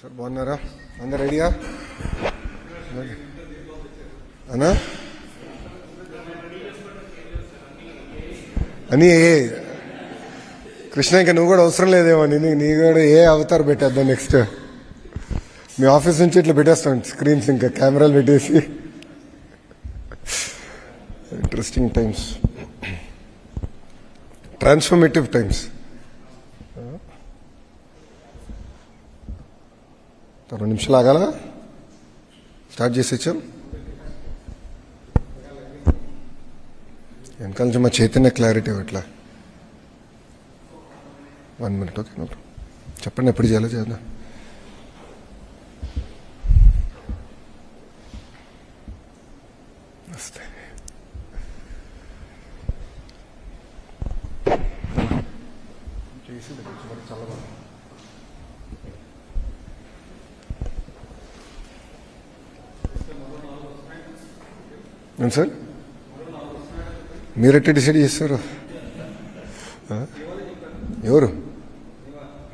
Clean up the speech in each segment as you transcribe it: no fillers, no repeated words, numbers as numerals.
Sir బాగున్నారా? అందరు రెడీయా అన్నా? అని కృష్ణ ఇంకా నువ్వు కూడా అవసరం లేదేమో, నీ కూడా ఏ అవతార్ పెట్టేద్దాం నెక్స్ట్. మీ ఆఫీస్ నుంచి ఇట్లా పెట్టేస్తాం స్క్రీన్స్, ఇంకా కెమెరాలు పెట్టేసి. Interesting times, transformative times. 2 నిమిషాలు ఆగాల, స్టార్ట్ చేసి ఇచ్చాం. వెనకాల నుంచి మా చైతన్య క్లారిటీ అట్లా 1 minute. ఓకే, చెప్పండి ఎప్పుడు చేయాలో చేద్దాం. వస్తే చల్లగా సార్, మీరెట్టే డిసైడ్ చేస్తారు? ఎవరు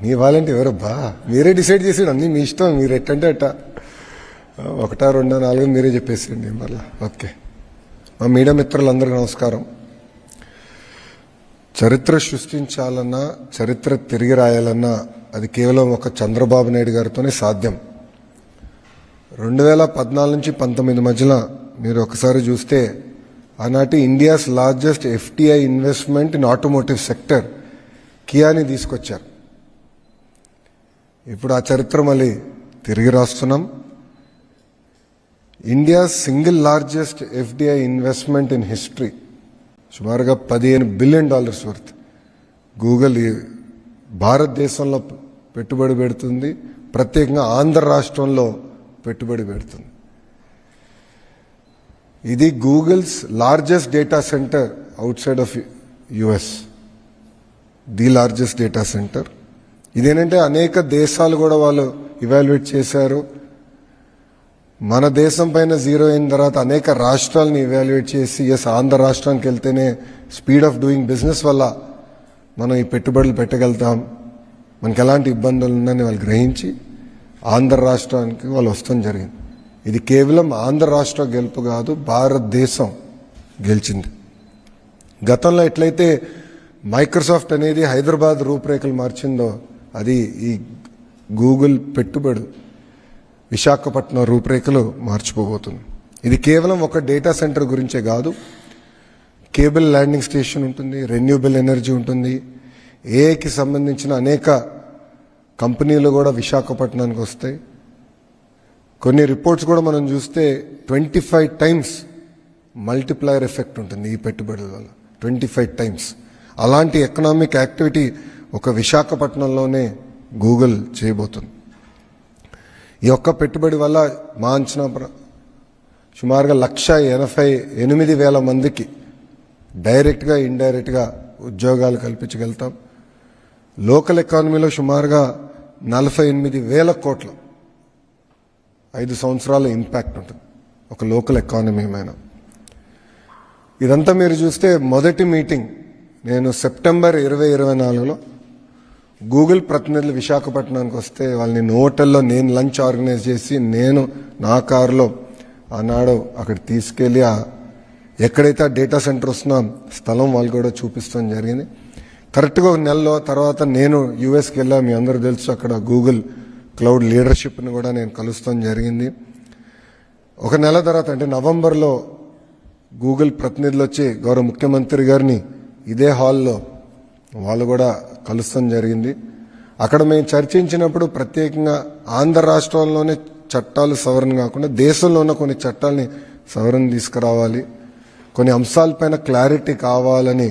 మీ వాలంటీ? ఎవరబ్బా? మీరే డిసైడ్ చేసాడు, అన్నీ మీ ఇష్టం, మీరు ఎట్టంటే అట్ట 1, 2, 4 మీరే చెప్పేసండి మళ్ళా. ఓకే, మా మీడియా మిత్రులందరికీ నమస్కారం. చరిత్ర సృష్టించాలన్నా, చరిత్ర తిరిగి రాయాలన్నా అది కేవలం ఒక చంద్రబాబు నాయుడు గారితోనే సాధ్యం. 2014 నుంచి 19 మధ్యలో మీరు ఒకసారి చూస్తే ఆనాటి India's largest FDI investment in automotive sector కియాని తీసుకొచ్చారు. ఇప్పుడు ఆ చరిత్ర మళ్ళీ తిరిగి రాస్తున్నాం. India single largest FDI investment in history, సుమారుగా $15 బిలియన్ వర్త్ గూగుల్ భారతదేశంలో పెట్టుబడి పెడుతుంది, ప్రత్యేకంగా ఆంధ్ర రాష్ట్రంలో పెట్టుబడి పెడుతుంది. ఇది Google's largest data centre out side of US, the largest data centre. ఇదేంటంటే అనేక దేశాలు కూడా వాళ్ళు ఇవాల్యుయేట్ చేశారు. మన దేశం పైన జీరో అయిన తర్వాత అనేక రాష్ట్రాలను ఇవాల్యుయేట్ చేసి, ఆంధ్ర రాష్ట్రానికి వెళ్తేనే స్పీడ్ ఆఫ్ డూయింగ్ బిజినెస్ వల్ల మనం ఈ పెట్టుబడులు పెట్టగలుగుతాం, మనకి ఎలాంటి ఇబ్బందులు ఉన్నాయని వాళ్ళు గ్రహించి ఆంధ్ర రాష్ట్రానికి వాళ్ళు వస్తాం జరిగింది. ఇది కేవలం ఆంధ్ర రాష్ట్ర గెలుపు కాదు, భారతదేశం గెలిచింది. గతంలో ఎట్లయితే మైక్రోసాఫ్ట్ అనేది హైదరాబాద్ రూపురేఖలు మార్చిందో, అది ఈ గూగుల్ పెట్టుబడి విశాఖపట్నం రూపురేఖలు మార్చిపోబోతుంది. ఇది కేవలం ఒక డేటా సెంటర్ గురించే కాదు, కేబుల్ ల్యాండింగ్ స్టేషన్ ఉంటుంది, రెన్యూబుల్ ఎనర్జీ ఉంటుంది, ఏఐకి సంబంధించిన అనేక కంపెనీలు కూడా విశాఖపట్నానికి వస్తాయి. కొన్ని రిపోర్ట్స్ కూడా మనం చూస్తే 25 టైమ్స్ మల్టిప్లయర్ ఎఫెక్ట్ ఉంటుంది ఈ పెట్టుబడుల వల్ల, 25 టైమ్స్. అలాంటి ఎకనామిక్ యాక్టివిటీ ఒక విశాఖపట్నంలోనే గూగుల్ చేయబోతుంది. ఈ ఒక్క పెట్టుబడి వల్ల మా అంచనా సుమారుగా 1,88,000 మందికి డైరెక్ట్గా ఇండైరెక్ట్గా ఉద్యోగాలు కల్పించగలుగుతాం. లోకల్ ఎకానమీలో సుమారుగా 48,000 కోట్ల 5 సంవత్సరాల ఇంపాక్ట్ ఉంటుంది ఒక లోకల్ ఎకానమీ మీద. ఇదంతా మీరు చూస్తే మొదటి మీటింగ్ నేను సెప్టెంబర్ 2024లో గూగుల్ ప్రతినిధులు విశాఖపట్నానికి వస్తే వాళ్ళని హోటల్లో నేను లంచ్ ఆర్గనైజ్ చేసి, నేను నా కారులో ఆనాడు అక్కడ తీసుకెళ్ళి ఎక్కడైతే ఆ డేటా సెంటర్ వస్తున్నా స్థలం వాళ్ళు కూడా చూపిస్తాం జరిగింది. కరెక్ట్గా 1 నెలలో తర్వాత నేను యుఎస్కి వెళ్ళా, మీ అందరూ తెలుసు, అక్కడ గూగుల్ క్లౌడ్ లీడర్షిప్ని కూడా నేను కలుస్తాం జరిగింది. 1 నెల తర్వాత అంటే నవంబర్లో గూగుల్ ప్రతినిధులు వచ్చి గౌరవ ముఖ్యమంత్రి గారిని ఇదే హాల్లో వాళ్ళు కూడా కలుస్తాం జరిగింది. అక్కడ మేము చర్చించినప్పుడు ప్రత్యేకంగా ఆంధ్ర రాష్ట్రంలోనే చట్టాలు సవరణ కాకుండా దేశంలో ఉన్న కొన్ని చట్టాలని సవరణ తీసుకురావాలి, కొన్ని అంశాలపైన క్లారిటీ కావాలని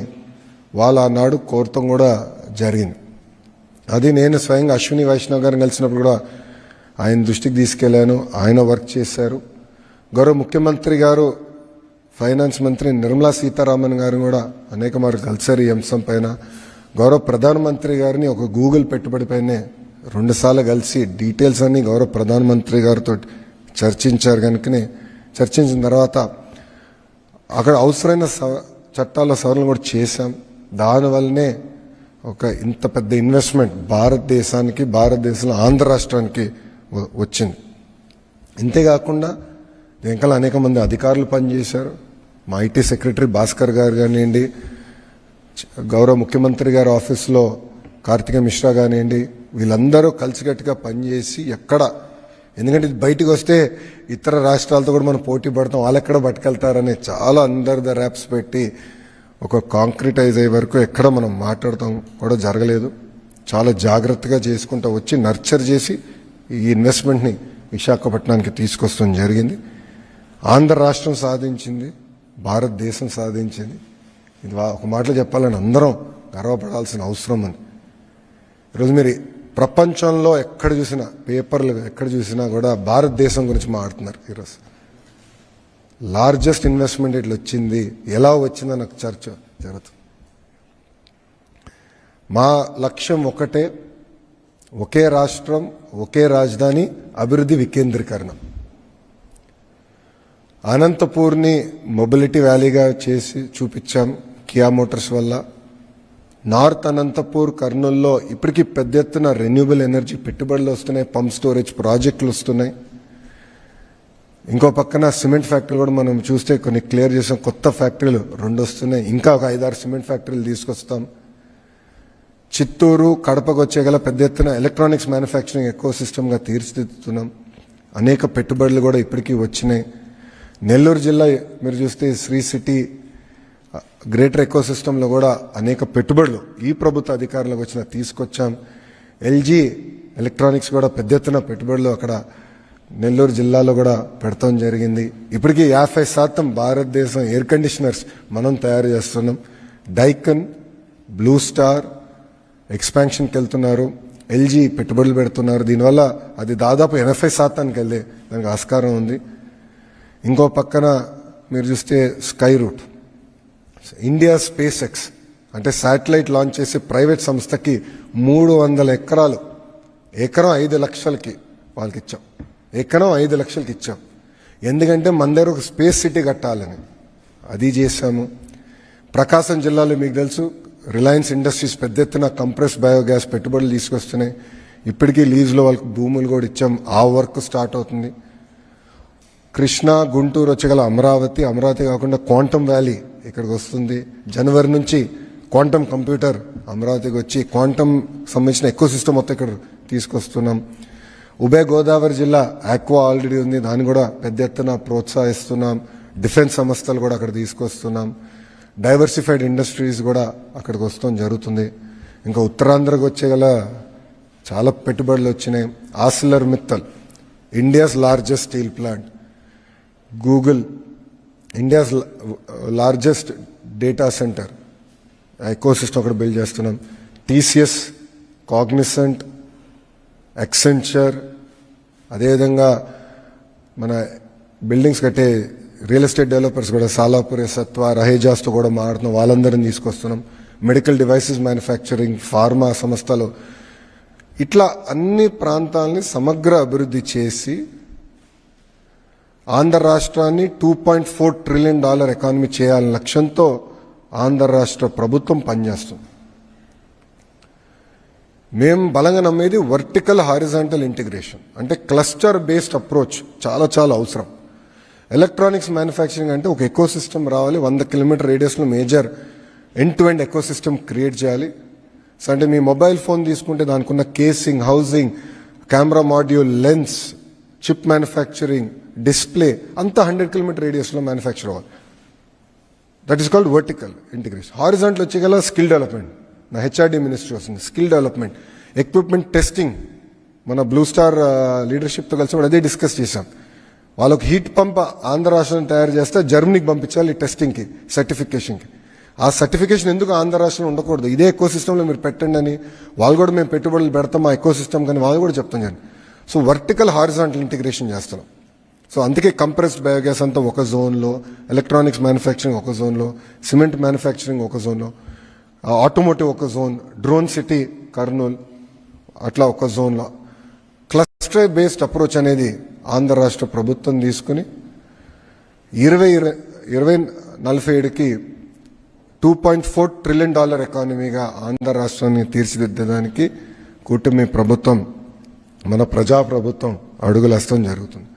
వాళ్ళు ఆనాడు కోరటం కూడా జరిగింది. అది నేను స్వయంగా అశ్విని వైష్ణవ్ గారిని కలిసినప్పుడు కూడా ఆయన దృష్టికి తీసుకెళ్లాను, ఆయన వర్క్ చేశారు. గౌరవ ముఖ్యమంత్రి గారు, ఫైనాన్స్ మంత్రి నిర్మలా సీతారామన్ గారు కూడా అనేక మార్లు కలిసారు ఈ అంశం పైన. గౌరవ ప్రధానమంత్రి గారిని ఒక గూగుల్ పెట్టుబడిపైనే 2 సార్లు కలిసి డీటెయిల్స్ అన్ని గౌరవ ప్రధానమంత్రి గారితో చర్చించారు. కనుకనే చర్చించిన తర్వాత అక్కడ అవసరమైన చట్టాల సవరణ కూడా చేశాం. దానివల్లనే ఒక ఇంత పెద్ద ఇన్వెస్ట్మెంట్ భారతదేశంలో ఆంధ్ర రాష్ట్రానికి వచ్చింది. ఇంతేకాకుండా వెనకాల అనేక మంది అధికారులు పనిచేశారు. మా ఐటీ సెక్రటరీ భాస్కర్ గారు కానివ్వండి, గౌరవ ముఖ్యమంత్రి గారి ఆఫీస్లో కార్తిక మిశ్రా కానివ్వండి, వీళ్ళందరూ కలిసికట్టుగా పనిచేసి ఎందుకంటే ఇది బయటకు వస్తే ఇతర రాష్ట్రాలతో కూడా మనం పోటీ పడతాం, వాళ్ళు ఎక్కడ పట్టుకెళ్తారని చాలా అండర్ ద ర్యాప్స్ పెట్టి ఒక కాంక్రిటైజ్ అయ్యే వరకు ఎక్కడ మనం మాట్లాడతాం కూడా జరగలేదు. చాలా జాగ్రత్తగా చేసుకుంటూ వచ్చి నర్చర్ చేసి ఈ ఇన్వెస్ట్మెంట్ని విశాఖపట్నానికి తీసుకొస్తాం జరిగింది. ఆంధ్ర రాష్ట్రం సాధించింది, భారతదేశం సాధించింది. ఇది ఒక మాటలో చెప్పాలని అందరం గర్వపడాల్సిన అవసరం ఉంది. ఈరోజు మీరు ప్రపంచంలో ఎక్కడ చూసినా, పేపర్లు ఎక్కడ చూసినా కూడా భారతదేశం గురించి మాట్లాడుతున్నారు. ఈరోజు లార్జెస్ట్ ఇన్వెస్ట్మెంట్ ఇట్లా వచ్చింది, ఎలా వచ్చిందో నాకు చర్చ జరుగుతుంది. మా లక్ష్యం ఒకటే, ఒకే రాష్ట్రం, ఒకే రాజధాని, అభివృద్ధి వికేంద్రీకరణ. అనంతపూర్ని మొబిలిటీ వ్యాలీగా చేసి చూపించాం కియా మోటార్స్ వల్ల. నార్త్ అనంతపూర్, కర్నూల్లో ఇప్పటికీ పెద్ద ఎత్తున రెన్యూబుల్ ఎనర్జీ పెట్టుబడులు వస్తున్నాయి, పంప్ స్టోరేజ్ ప్రాజెక్టులు వస్తున్నాయి. ఇంకో పక్కన సిమెంట్ ఫ్యాక్టరీలు కూడా మనం చూస్తే కొన్ని క్లియర్ చేసాం, కొత్త ఫ్యాక్టరీలు 2 వస్తున్నాయి. ఇంకా ఒక 5-6 సిమెంట్ ఫ్యాక్టరీలు తీసుకొస్తాం. చిత్తూరు, కడపకు వచ్చేగల పెద్ద ఎత్తున ఎలక్ట్రానిక్స్ మ్యానుఫ్యాక్చరింగ్ ఎకో సిస్టమ్గా తీర్చిదిద్దుతున్నాం. అనేక పెట్టుబడులు కూడా ఇప్పటికీ వచ్చినాయి. నెల్లూరు జిల్లా మీరు చూస్తే శ్రీ సిటీ గ్రేటర్ ఎకో సిస్టంలో కూడా అనేక పెట్టుబడులు ఈ ప్రభుత్వ అధికారులకు వచ్చిన తీసుకొచ్చాం. ఎల్జీ ఎలక్ట్రానిక్స్ కూడా పెద్ద ఎత్తున పెట్టుబడులు అక్కడ నెల్లూరు జిల్లాలో కూడా పెడతాం జరిగింది. ఇప్పటికీ 50% భారతదేశం ఎయిర్ కండిషనర్స్ మనం తయారు చేస్తున్నాం. డైకన్, బ్లూ స్టార్ ఎక్స్పాన్షన్కి వెళ్తున్నారు, ఎల్జీ పెట్టుబడులు పెడుతున్నారు. దీనివల్ల అది దాదాపు 80% వెళ్ళే దానికి ఆస్కారం ఉంది. ఇంకో పక్కన మీరు చూస్తే Skyroot, India SpaceX అంటే శాటిలైట్ లాంచ్ చేసే ప్రైవేట్ సంస్థకి 300 ఎకరాలు, ఎకరం 5 లక్షలకి వాళ్ళకి ఇచ్చాం. ఎకరం 5 లక్షలకి ఇచ్చాం. ఎందుకంటే మన దగ్గర ఒక స్పేస్ సిటీ కట్టాలని అది చేశాము. ప్రకాశం జిల్లాలో మీకు తెలుసు రిలయన్స్ ఇండస్ట్రీస్ పెద్ద ఎత్తున కంప్రెస్ బయోగ్యాస్ పెట్టుబడులు తీసుకొస్తున్నాయి. ఇప్పటికీ లీజ్లో వాళ్ళకి భూములు కూడా ఇచ్చాం. ఆ వర్క్ స్టార్ట్ అవుతుంది. కృష్ణా, గుంటూరు వచ్చగల అమరావతి, అమరావతి కాకుండా క్వాంటమ్ వ్యాలీ ఇక్కడికి వస్తుంది. జనవరి నుంచి క్వాంటమ్ కంప్యూటర్ అమరావతికి వచ్చి క్వాంటమ్ సంబంధించిన ఎకో సిస్టమ్ మొత్తం ఇక్కడ తీసుకొస్తున్నాం. ఉభయ గోదావరి జిల్లా ఆక్వా ఆల్రెడీ ఉంది, దాన్ని కూడా పెద్ద ఎత్తున ప్రోత్సహిస్తున్నాం. డిఫెన్స్ సంస్థలు కూడా అక్కడ తీసుకొస్తున్నాం. డైవర్సిఫైడ్ ఇండస్ట్రీస్ కూడా అక్కడికి వస్తాం జరుగుతుంది. ఇంకా ఉత్తరాంధ్రకు వచ్చేగల చాలా పెట్టుబడులు వచ్చినాయి. Arcelor Mittal, India's largest steel plant. Google, India's largest data centre eco system అక్కడ బిల్డ్ చేస్తున్నాం. టీసీఎస్, కాగ్నిసెంట్, ఎక్సెంచర్, అదేవిధంగా మన బిల్డింగ్స్ కట్టే రియల్ ఎస్టేట్ డెవలపర్స్ కూడా సాలాపురే, సత్వ, రహేజాస్తో కూడా మాట్లాడుతున్నాం. వాళ్ళందరినీ తీసుకొస్తున్నాం. మెడికల్ డివైసెస్ మ్యానుఫ్యాక్చరింగ్, ఫార్మా సంస్థలు, ఇట్లా అన్ని ప్రాంతాలని సమగ్ర అభివృద్ధి చేసి ఆంధ్ర రాష్ట్రాన్ని $2.4 ట్రిలియన్ ఎకానమీ చేయాలనే లక్ష్యంతో ఆంధ్ర రాష్ట్ర ప్రభుత్వం పనిచేస్తుంది. మేము బలంగా నమ్మేది వర్టికల్ హారిజాంటల్ ఇంటిగ్రేషన్, అంటే క్లస్టర్ బేస్డ్ అప్రోచ్ చాలా చాలా అవసరం. ఎలక్ట్రానిక్స్ మ్యానుఫ్యాక్చరింగ్ అంటే ఒక ఎకో సిస్టమ్ రావాలి. 100 కిలోమీటర్ రేడియస్లో major end to end ecosystem create చేయాలి. సో అంటే మీ మొబైల్ ఫోన్ తీసుకుంటే దానికి ఉన్న casing, housing, camera module, lens, chip manufacturing, display అంతా 100 కిలోమీటర్ రేడియస్లో మ్యానుఫ్యాక్చర్ అవ్వాలి. That is called vertical integration. Horizontal వచ్చేగల స్కిల్ డెవలప్మెంట్, నా హెచ్ఆర్డీ మినిస్ట్రీ వస్తుంది. స్కిల్ డెవలప్మెంట్, ఎక్విప్మెంట్ టెస్టింగ్, మన బ్లూ స్టార్ లీడర్షిప్తో కలిసి అదే డిస్కస్ చేశాం. వాళ్ళకు హీట్ పంప్ ఆంధ్ర రాష్ట్రం తయారు చేస్తే జర్మనీకి పంపించాలి టెస్టింగ్కి, సర్టిఫికేషన్కి. ఆ సర్టిఫికేషన్ ఎందుకు ఆంధ్ర రాష్ట్రంలో ఉండకూడదు, ఇదే ఎకో సిస్టంలో మీరు పెట్టండి అని వాళ్ళు కూడా మేము పెట్టుబడులు పెడతాం ఆ ఎకో సిస్టమ్ కానీ వాళ్ళు కూడా చెప్తాం కానీ. సో వర్టికల్ హారిజాంటల్ ఇంటిగ్రేషన్ చేస్తున్నాం. సో అందుకే కంప్రెస్డ్ బయోగ్యాస్ అంతా ఒక జోన్లో, ఎలక్ట్రానిక్స్ మ్యానుఫ్యాక్చరింగ్ ఒక జోన్లో, సిమెంట్ మ్యానుఫ్యాక్చరింగ్ ఒక జోన్లో, ఆటోమోటివ్ ఒక జోన్, డ్రోన్ సిటీ కర్నూలు అట్లా ఒక జోన్లో. క్లస్టర్ బేస్డ్ అప్రోచ్ అనేది ఆంధ్ర రాష్ట్ర ప్రభుత్వం తీసుకుని 2047కి $2.4 ట్రిలియన్ ఎకానమీగా ఆంధ్ర రాష్ట్రాన్ని తీర్చిదిద్దడానికి కూటమి ప్రభుత్వం మన ప్రజాప్రభుత్వం అడుగులేస్తాం జరుగుతుంది.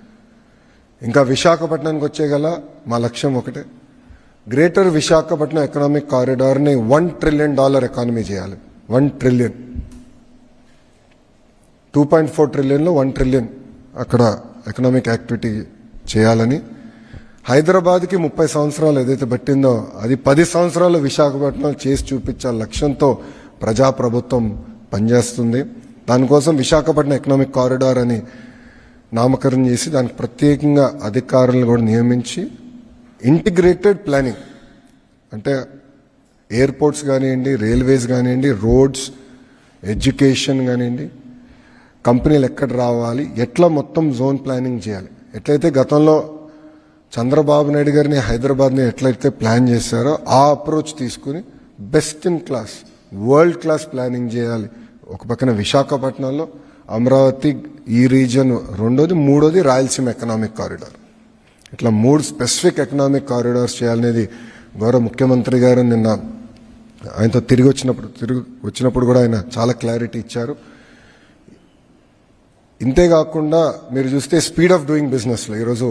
ఇంకా విశాఖపట్నానికి వచ్చేగల మా లక్ష్యం ఒకటే, గ్రేటర్ విశాఖపట్నం ఎకనామిక్ కారిడార్ని $1 trillion ఎకానమీ చేయాలి. 1 trillion, 2.4 trillion 1 trillion అక్కడ ఎకనామిక్ యాక్టివిటీ చేయాలని. హైదరాబాద్కి 30 సంవత్సరాలు ఏదైతే పట్టిందో అది 10 సంవత్సరాలు విశాఖపట్నం చేసి చూపించాల లక్ష్యంతో ప్రజాప్రభుత్వం పనిచేస్తుంది. దానికోసం విశాఖపట్నం ఎకనామిక్ కారిడార్ అని నామకరణం చేసి దానికి ప్రత్యేకంగా అధికారులను కూడా నియమించి ఇంటిగ్రేటెడ్ ప్లానింగ్ అంటే ఎయిర్పోర్ట్స్ కానివ్వండి, రైల్వేస్ కానివ్వండి, రోడ్స్, ఎడ్యుకేషన్ కానివ్వండి, కంపెనీలు ఎక్కడ రావాలి, ఎట్లా మొత్తం జోన్ ప్లానింగ్ చేయాలి. ఎట్లయితే గతంలో చంద్రబాబు నాయుడు గారిని హైదరాబాద్ని ఎట్లయితే ప్లాన్ చేశారో ఆ అప్రోచ్ తీసుకుని best in class, world class planning చేయాలి. ఒక పక్కన విశాఖపట్నంలో, అమరావతి ఈ రీజన్ రెండోది, మూడోది రాయలసీమ ఎకనామిక్ కారిడార్. ఇట్లా 3 స్పెసిఫిక్ ఎకనామిక్ కారిడార్స్ చేయాలనేది గౌరవ ముఖ్యమంత్రి గారు నిన్న ఆయనతో తిరిగి వచ్చినప్పుడు కూడా ఆయన చాలా క్లారిటీ ఇచ్చారు. ఇంతేకాకుండా మీరు చూస్తే స్పీడ్ ఆఫ్ డూయింగ్ బిజినెస్లో ఈరోజు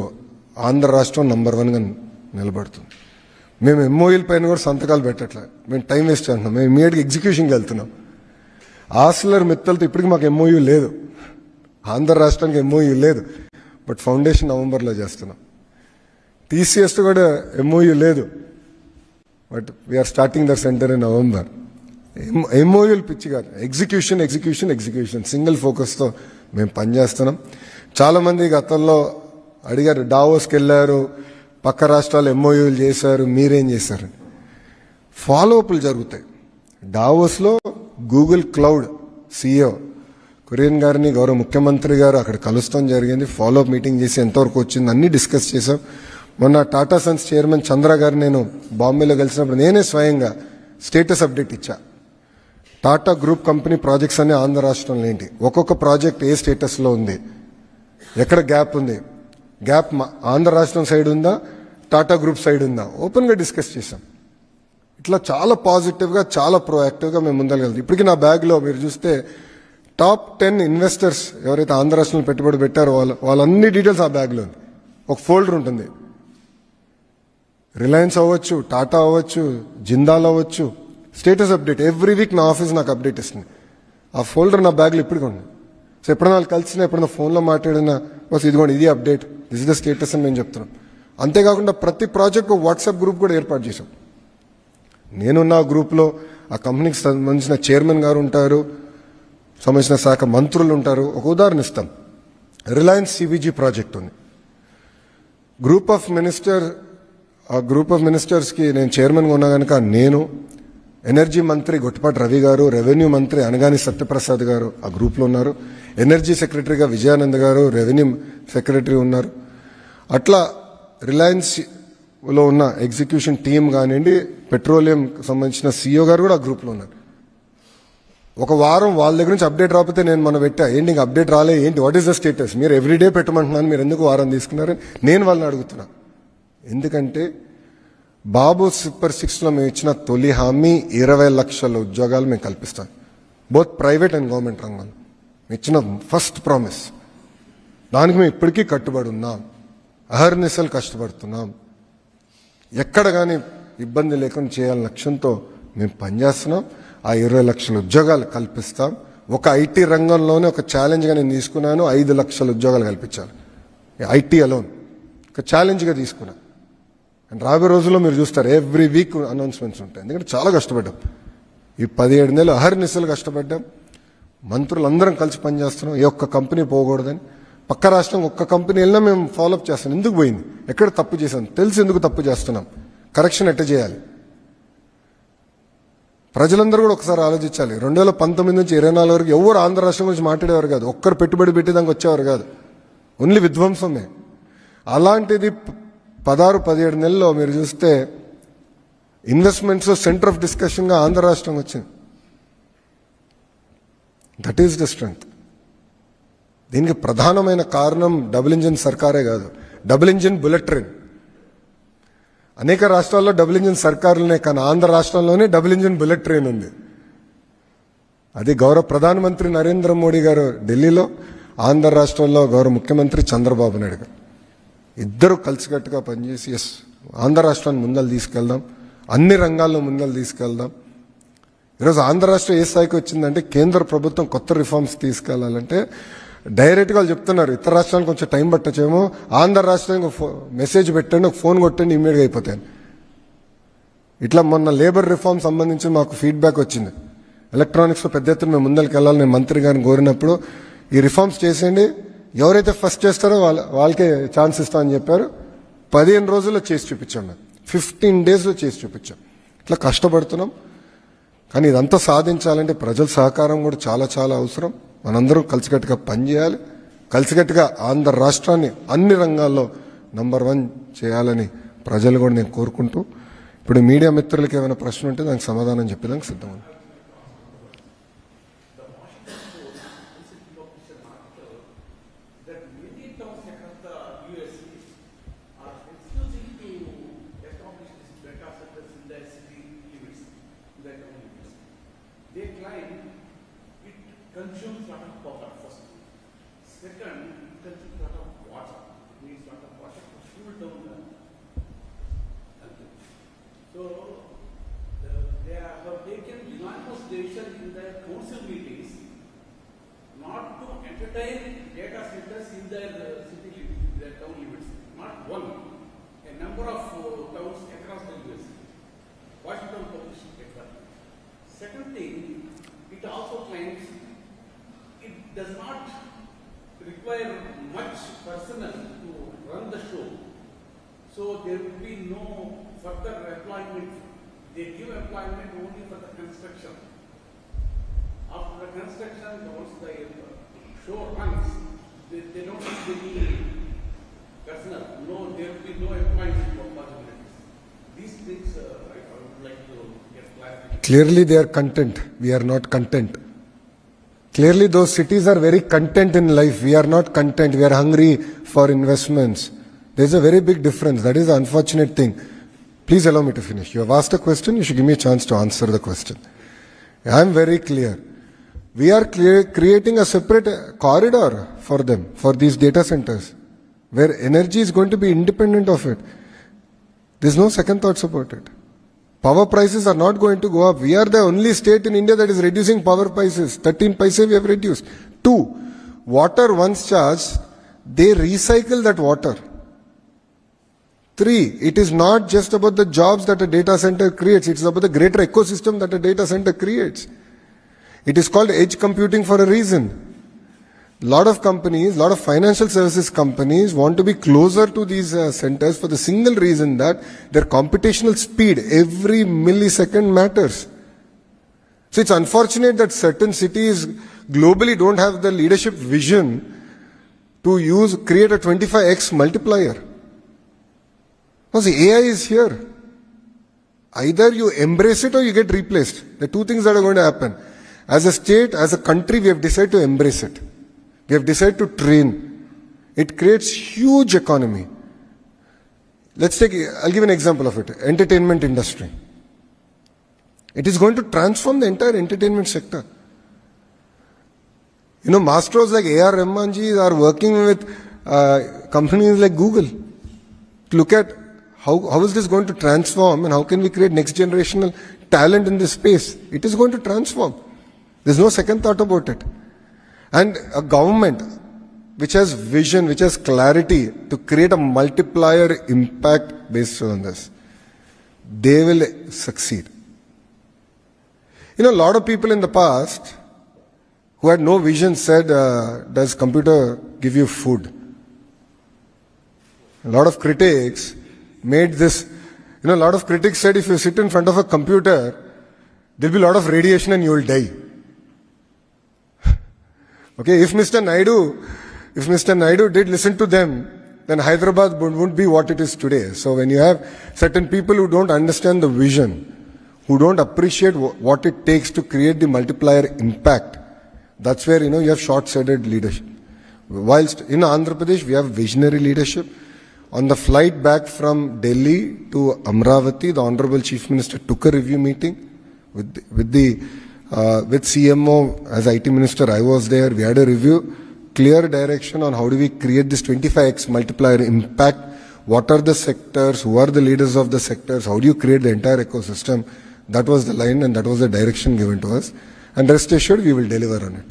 ఆంధ్ర రాష్ట్రం నంబర్ 1గా నిలబడుతుంది. మేము ఎంఓయూల పైన కూడా సంతకాలు పెట్టట్లే, మేము టైం వేస్ట్ చేస్తున్నాం, మేము ఇమీడియట్గా ఎగ్జిక్యూషన్కి వెళ్తున్నాం. ఆస్లర్ మిత్తలతో ఇప్పటికి మాకు ఎంఓయూ లేదు, ఆంధ్ర రాష్ట్రానికి ఎంఓయూ లేదు, బట్ ఫౌండేషన్ నవంబర్లో చేస్తున్నాం. టీసీఎస్తో కూడా ఎంఓయూ లేదు, but we're starting their centre in November. ఎంఓయూలు పిచ్చి కాదు, ఎగ్జిక్యూషన్ ఎగ్జిక్యూషన్ ఎగ్జిక్యూషన్ సింగిల్ ఫోకస్తో మేము పనిచేస్తున్నాం. చాలామంది గతంలో అడిగారు, డావోస్కి వెళ్ళారు, పక్క రాష్ట్రాలు ఎంఓయూలు చేశారు, మీరేం చేశారు? ఫాలోఅప్లు జరుగుతాయి. డావోస్లో గూగుల్ క్లౌడ్ CEO కురియన్ గారిని గౌరవ ముఖ్యమంత్రి గారు అక్కడ కలుస్తాం జరిగింది. ఫాలోఅప్ మీటింగ్ చేసి ఎంతవరకు వచ్చింది అన్నీ డిస్కస్ చేశాం. మొన్న టాటా సన్స్ చైర్మన్ చంద్ర గారు నేను బాంబేలో కలిసినప్పుడు నేనే స్వయంగా స్టేటస్ అప్డేట్ ఇచ్చా. టాటా గ్రూప్ కంపెనీ ప్రాజెక్ట్స్ అన్ని ఆంధ్ర రాష్ట్రంలో ఏంటి, ఒక్కొక్క ప్రాజెక్ట్ ఏ స్టేటస్లో ఉంది, ఎక్కడ గ్యాప్ ఉంది, గ్యాప్ ఆంధ్ర రాష్ట్రం సైడ్ ఉందా, టాటా గ్రూప్ సైడ్ ఉందా, ఓపెన్గా డిస్కస్ చేశాం. ఇట్లా చాలా పాజిటివ్గా, చాలా ప్రోయాక్టివ్గా మేము ముందరగలుగుతాం. ఇప్పటికీ నా బ్యాగ్లో మీరు చూస్తే టాప్ 10 ఇన్వెస్టర్స్ ఎవరైతే ఆంధ్ర రాష్ట్రంలో పెట్టుబడి పెట్టారో వాళ్ళన్ని డీటెయిల్స్ ఆ బ్యాగ్లో ఉంది. ఒక ఫోల్డర్ ఉంటుంది, రిలయన్స్ అవ్వచ్చు, టాటా అవ్వచ్చు, జిందాల్ అవ్వచ్చు, స్టేటస్ అప్డేట్ ఎవ్రీ వీక్ నా ఆఫీస్ నాకు అప్డేట్ ఇస్తుంది. ఆ ఫోల్డర్ నా బ్యాగ్లో ఇప్పటికీ ఉంది. సో ఎప్పుడైనా వాళ్ళు కలిసినా, ఎప్పుడైనా ఫోన్లో మాట్లాడినా బస్ ఇదిగోండి ఇది update, this is the status అని మేము చెప్తున్నాం. అంతేకాకుండా ప్రతి ప్రాజెక్ట్ వాట్సాప్ గ్రూప్ కూడా ఏర్పాటు చేశాం. నేనున్న గ్రూప్లో ఆ కంపెనీకి సంబంధించిన చైర్మన్ గారు ఉంటారు, సంబంధించిన శాఖ మంత్రులు ఉంటారు. ఒక ఉదాహరణ ఇస్తాం, రిలయన్స్ CBG ప్రాజెక్ట్ ఉంది. ఆ గ్రూప్ ఆఫ్ మినిస్టర్స్కి నేను చైర్మన్గా ఉన్నా కనుక నేను, ఎనర్జీ మంత్రి గొట్టిపాటి రవి గారు, రెవెన్యూ మంత్రి అనగాని సత్యప్రసాద్ గారు ఆ గ్రూప్లో ఉన్నారు, ఎనర్జీ సెక్రటరీగా విజయానంద్ గారు, రెవెన్యూ సెక్రటరీ ఉన్నారు. అట్లా రిలయన్స్లో ఉన్న ఎగ్జిక్యూషన్ టీం కానివ్వండి, పెట్రోలియం సంబంధించిన CEO గారు కూడా ఆ గ్రూప్లో ఉన్నారు. ఒక వారం వాళ్ళ దగ్గర నుంచి అప్డేట్ రాకపోతే నేను మనం పెట్టా, ఏంటి ఇంకా అప్డేట్ రాలే ఏంటి, వాట్ ఈస్ ద స్టేటస్, మీరు ఎవ్రీడే పెట్టమంటున్నాను, మీరు ఎందుకు వారం తీసుకున్నారని నేను వాళ్ళని అడుగుతున్నా. ఎందుకంటే బాబు సూపర్ 6లో మేము ఇచ్చిన తొలి హామీ 20 లక్షల ఉద్యోగాలు మేము కల్పిస్తాం, బోత్ ప్రైవేట్ అండ్ గవర్నమెంట్ రంగంలో ఇచ్చిన ఫస్ట్ ప్రామిస్. దానికి మేము ఇప్పటికీ కట్టుబడి ఉన్నాం, అహర్నిశలు కష్టపడుతున్నాం. ఎక్కడ కానీ ఇబ్బంది లేకుండా చేయాలని లక్ష్యంతో మేము పనిచేస్తున్నాం. ఆ 20 లక్షల ఉద్యోగాలు కల్పిస్తాం. ఒక ఐటీ రంగంలోనే ఒక ఛాలెంజ్గా నేను తీసుకున్నాను, 5 లక్షల ఉద్యోగాలు కల్పించాలి. ఐటీ అలోన్ ఒక ఛాలెంజ్గా తీసుకున్నాను. అండ్ రాబోయే రోజుల్లో మీరు చూస్తారు ఎవ్రీ వీక్ అనౌన్స్మెంట్స్ ఉంటాయి. ఎందుకంటే చాలా కష్టపడ్డాం, ఈ 17 నెలలు అహర్నిశలు కష్టపడ్డాం. మంత్రులందరం కలిసి పనిచేస్తున్నాం, ఏ ఒక్క కంపెనీ పోకూడదని. పక్క రాష్ట్రం ఒక్క కంపెనీ వెళ్ళినా మేము ఫాలోఅప్ చేస్తాం, ఎందుకు పోయింది, ఎక్కడ తప్పు చేశాం, తెలిసి ఎందుకు తప్పు చేస్తున్నాం, కరెక్షన్ ఎట్ట చేయాలి. ప్రజలందరూ కూడా ఒకసారి ఆలోచించాలి. 2019 నుంచి 24 వరకు ఎవరు ఆంధ్ర రాష్ట్రం గురించి మాట్లాడేవారు కాదు, ఒక్కరు పెట్టుబడి పెట్టేదానికి వచ్చేవారు కాదు, ఓన్లీ విధ్వంసమే. అలాంటిది 16-17 నెలల్లో మీరు చూస్తే ఇన్వెస్ట్మెంట్స్ సెంటర్ ఆఫ్ డిస్కషన్గా ఆంధ్ర రాష్ట్రం వచ్చింది. That is the strength. దీనికి ప్రధానమైన కారణం డబుల్ ఇంజిన్ సర్కారే కాదు, డబుల్ ఇంజిన్ బుల్లెట్ ట్రైన్. అనేక రాష్ట్రాల్లో డబుల్ ఇంజిన్ సర్కారులనే, కానీ ఆంధ్ర రాష్ట్రంలోనే డబుల్ ఇంజిన్ బుల్లెట్ ట్రైన్ ఉంది. అది గౌరవ ప్రధానమంత్రి నరేంద్ర మోడీ గారు ఢిల్లీలో ఆంధ్ర రాష్ట్రంలో గౌరవ ముఖ్యమంత్రి చంద్రబాబు నాయుడు గారు ఇద్దరు కలిసికట్టుగా పనిచేసి ఎస్ ఆంధ్ర రాష్ట్రాన్ని ముందలు తీసుకెళ్దాం, అన్ని రంగాల్లో ముందలు తీసుకెళ్దాం. ఈరోజు ఆంధ్ర రాష్ట్రం ఏ స్థాయికి వచ్చిందంటే కేంద్ర ప్రభుత్వం కొత్త రిఫార్మ్స్ తీసుకెళ్లాలంటే డైరెక్ట్గా వాళ్ళు చెప్తున్నారు ఇతర రాష్ట్రాలకు కొంచెం టైం పట్టచ్చేమో, ఆంధ్ర రాష్ట్రానికి మెసేజ్ పెట్టండి, ఒక ఫోన్ కొట్టండి, ఇమ్మీడియట్గా అయిపోతాయి. ఇట్లా మొన్న లేబర్ రిఫార్మ్ సంబంధించి మాకు ఫీడ్బ్యాక్ వచ్చింది. ఎలక్ట్రానిక్స్లో పెద్ద ఎత్తున మేము ముందరికి వెళ్ళాలి, నేను మంత్రి గారిని కోరినప్పుడు ఈ రిఫార్మ్స్ చేసేయండి, ఎవరైతే ఫస్ట్ చేస్తారో వాళ్ళకే ఛాన్స్ ఇస్తామని చెప్పారు. 15 రోజుల్లో చేసి చూపించాం, మేము 15 డేస్లో చేసి చూపించాం. ఇట్లా కష్టపడుతున్నాం. కానీ ఇదంతా సాధించాలంటే ప్రజల సహకారం కూడా చాలా చాలా అవసరం. మనందరం కలిసికట్టుగా పనిచేయాలి. కలిసికట్టుగా ఆంధ్ర రాష్ట్రాన్ని అన్ని రంగాల్లో నంబర్ 1 చేయాలని ప్రజలు కూడా నేను కోరుకుంటూ, ఇప్పుడు మీడియా మిత్రులకి ఏమైనా ప్రశ్న ఉంటే దానికి సమాధానం చెప్పేదానికి సిద్ధం. They claim it consumes lot of power first. Second, it consumes lot of water. It needs lot of water to cool down the country. So they have taken unanimous decision in their council meetings not to entertain data centers in their city limits, their town limits. Not one, a number of towns across the US. Washington published paper. Second thing, it also claims it does not require much personnel to run the show. So there will be no further employment. They give employment only for the construction. After the construction, once the show runs, they don't need any personnel. No, there will be no employment possibilities. These things I would like to get clarification. Clearly they are content. We are not content. Clearly those cities are very content in life. We are not content. We are hungry for investments. There is a very big difference. That is the unfortunate thing. Please allow me to finish. You have asked a question. You should give me a chance to answer the question. I am very clear. We are creating a separate corridor for them, for these data centers, where energy is going to be independent of it. There is no second thoughts about it. Power prices are not going to go up. We are the only state in India that is reducing power prices. 13 paise we have reduced. 2, water once charged, they recycle that water. 3, it is not just about the jobs that a data center creates. It is about the greater ecosystem that a data center creates. It is called edge computing for a reason. Lot of companies, lot of financial services companies want to be closer to these centers for the single reason that their computational speed, every millisecond matters. So it's unfortunate that certain cities globally don't have the leadership vision to create a 25x multiplier. Because AI is here. Either you embrace it or you get replaced. There are two things that are going to happen. As a state, as a country, we have decided to embrace it. We have decided to train. It creates huge economy. I'll give an example of it. Entertainment industry. It is going to transform the entire entertainment sector. You know, masters like A.R. Rahmanji are working with companies like Google to look at how is this going to transform and how can we create next generational talent in this space. It is going to transform. There's no second thought about it. And a government which has vision, which has clarity to create a multiplier impact based on this, they will succeed. You know, a lot of people in the past who had no vision said, does computer give you food? A lot of critics made this, you know, a lot of critics said if you sit in front of a computer, there'll be a lot of radiation and you will die. Okay, if Mr. Naidu did listen to them, then Hyderabad wouldn't be what it is today. So when you have certain people who don't understand the vision, who don't appreciate what it takes to create the multiplier impact, that's where, you know, you have short-sighted leadership. Whilst in Andhra Pradesh, we have visionary leadership. On the flight back from Delhi to Amravati, the Honorable Chief Minister took a review meeting with CMO. As IT Minister, I was there. We had a review. clear direction on how do we create this 25x multiplier impact. What are the sectors? Who are the leaders of the sectors? How do you create the entire ecosystem? That was the line and that was the direction given to us. And rest assured, we will deliver on it.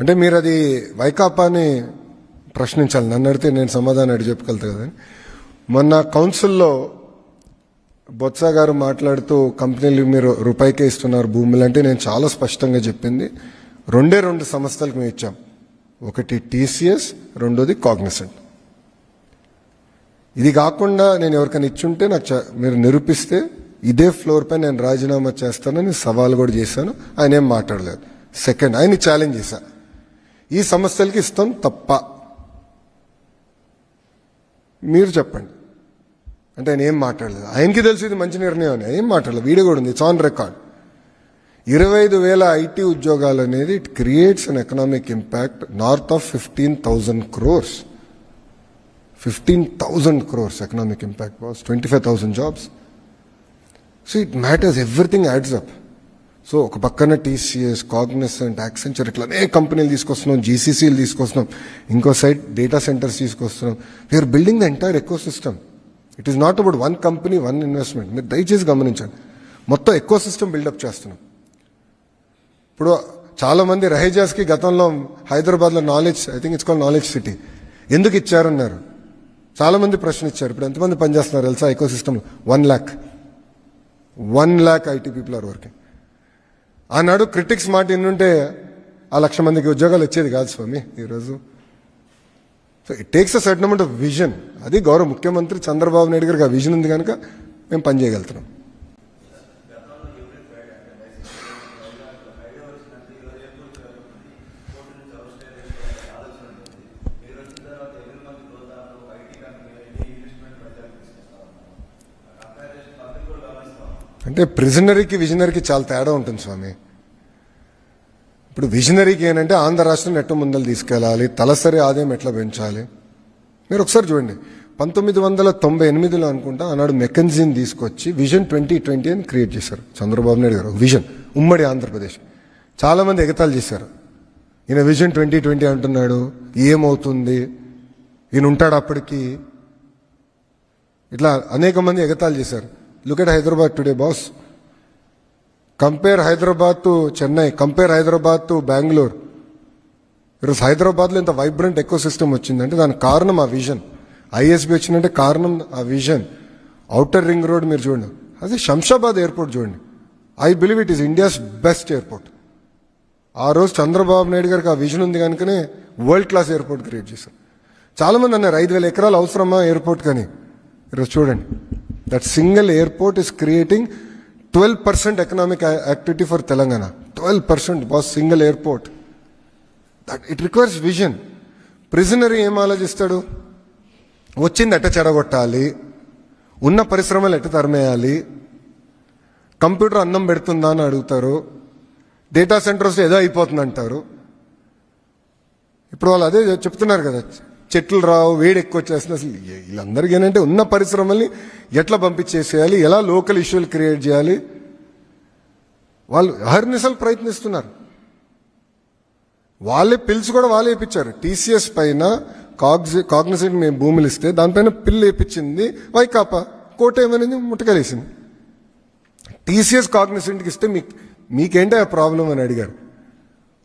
అంటే మీరు అది వైకాపాని ప్రశ్నించాలి. నన్ను అడిగితే నేను సమాధానం అడిగి చెప్పగలుగుతా కదా. మొన్న కౌన్సిల్లో బొత్స గారు మాట్లాడుతూ కంపెనీలు మీరు రూపాయికే ఇస్తున్నారు భూములు అంటే నేను చాలా స్పష్టంగా చెప్పింది రెండు సంస్థలకు మేము ఇచ్చాం. ఒకటి టీసీఎస్, రెండోది కాగ్నిసెంట్. ఇది కాకుండా నేను ఎవరికైనా ఇచ్చుంటే నాకు మీరు నిరూపిస్తే ఇదే ఫ్లోర్ పై నేను రాజీనామా చేస్తానని సవాల్ కూడా చేశాను. ఆయన ఏం మాట్లాడలేదు. సెకండ్, ఆయన ఛాలెంజ్ చేశా, ఈ సంస్థలకి ఇస్తాం తప్ప మీరు చెప్పండి అంటే ఆయన ఏం మాట్లాడలేదు. ఆయనకి తెలిసి ఇది మంచి నిర్ణయం అని ఏం మాట్లాడలేదు. వీడియో కూడా ఉంది, ఇట్స్ ఆన్ రికార్డ్. 25,000 ఐటీ ఉద్యోగాలు అనేది it creates an economic impact north of 15,000 crores. 15,000 crores economic impact was 25,000 jobs. So it matters, everything adds up. So ఒక పక్కన టీసీఎస్, కాగ్నిసెంట్, యాక్సెంచర్ ఇట్లా అనేక కంపెనీలు తీసుకొస్తున్నాం, జీసీసీలు తీసుకొస్తున్నాం, ఇంకో సైడ్ డేటా సెంటర్స్ తీసుకొస్తున్నాం. We're building the entire ecosystem. It is not about one company, one investment. మీరు దయచేసి గమనించండి, మొత్తం ఎకో సిస్టమ్ బిల్డప్ చేస్తున్నాం. ఇప్పుడు చాలా మంది రహేజాస్కి గతంలో హైదరాబాద్లో knowledge, I think it's called knowledge city, ఎందుకు ఇచ్చారన్నారు చాలా మంది ప్రశ్న ఇచ్చారు. ఇప్పుడు ఎంతమంది పనిచేస్తున్నారు తెలుసా ఎకో సిస్టమ్లో? 1 lakh IT people are working. ఆనాడు క్రిటిక్స్ మాట ఎన్నుంటే 1,00,000 మందికి ఉద్యోగాలు వచ్చేది కాదు స్వామి ఈరోజు. So it takes a certain amount of vision. అది గౌరవ ముఖ్యమంత్రి చంద్రబాబు నాయుడు గారికి ఆ విజన్ ఉంది కనుక మేము పనిచేయగలుగుతున్నాం. అంటే ప్రిజనరీకి విజనరీకి చాలా తేడా ఉంటుంది స్వామి. ఇప్పుడు విజనరీకి ఏంటంటే ఆంధ్ర రాష్ట్రం ఎట్లా ముందలు తీసుకెళ్ళాలి, తలసరి ఆదాయం ఎట్లా పెంచాలి. మీరు ఒకసారి చూడండి, 1998లో అనుకుంటా ఆనాడు మెకన్జీని తీసుకొచ్చి విజన్ 2020 అని క్రియేట్ చేశారు చంద్రబాబు నాయుడు గారు. విజన్ ఉమ్మడి ఆంధ్రప్రదేశ్. చాలా మంది ఎగతాళి చేశారు, ఈయన విజన్ 2020 అంటున్నాడు, ఏమవుతుంది, ఈయన ఉంటాడు అప్పటికి, ఇట్లా అనేక మంది ఎగతాళి చేశారు. Look at Hyderabad today, boss. Compare Hyderabad to Chennai. Compare Hyderabad to Bangalore. ఈరోజు హైదరాబాద్లో ఇంత వైబ్రెంట్ ఎకో సిస్టమ్ వచ్చిందంటే దానికి కారణం ఆ విజన్. ఐఎస్బి వచ్చిందంటే కారణం ఆ విజన్. ఔటర్ రింగ్ రోడ్ మీరు చూడండి, అదే శంషాబాద్ ఎయిర్పోర్ట్ చూడండి. I believe it is India's best airport. ఆ రోజు చంద్రబాబు నాయుడు గారికి ఆ విజన్ ఉంది కనుకనే వరల్డ్ క్లాస్ ఎయిర్పోర్ట్ క్రియేట్ చేశారు. చాలామంది అన్నారు 5,000 ఎకరాలు అవసరమా ఎయిర్పోర్ట్ కానీ. ఈరోజు చూడండి, that single airport is creating 12% economic activity for Telangana. 12% was single airport. That it requires vision. Prisoner ఏం ఆలోచిస్తాడు, వచ్చింది ఎట్ట చెడగొట్టాలి, ఉన్న పరిశ్రమలు ఎట్ట తరిమేయాలి, కంప్యూటర్ అన్నం పెడుతుందా అని అడుగుతారు, డేటా సెంటర్స్ ఏదో అయిపోతుంది అంటారు. ఇప్పుడు వాళ్ళు అదే చెప్తున్నారు కదా, చెట్లు రావు, వేడి ఎక్కువ వచ్చేస్తుంది. అసలు వీళ్ళందరికీ ఏంటంటే ఉన్న పరిశ్రమల్ని ఎట్లా పంపించేసేయాలి, ఎలా లోకల్ ఇష్యూలు క్రియేట్ చేయాలి, వాళ్ళు అహర్నిశలు ప్రయత్నిస్తున్నారు. వాళ్ళే పిల్స్ కూడా వాళ్ళే వేయించారు. టీసీఎస్ పైన కాగ్నిసెంట్ మేము భూములు ఇస్తే దానిపైన పిల్లు వేయించింది వైకాపా. కోట ఏమనేది ముట్టకలేసింది. టీసీఎస్ కాగ్నిసెంట్కి ఇస్తే మీకేంటే ఆ ప్రాబ్లం అని అడిగారు.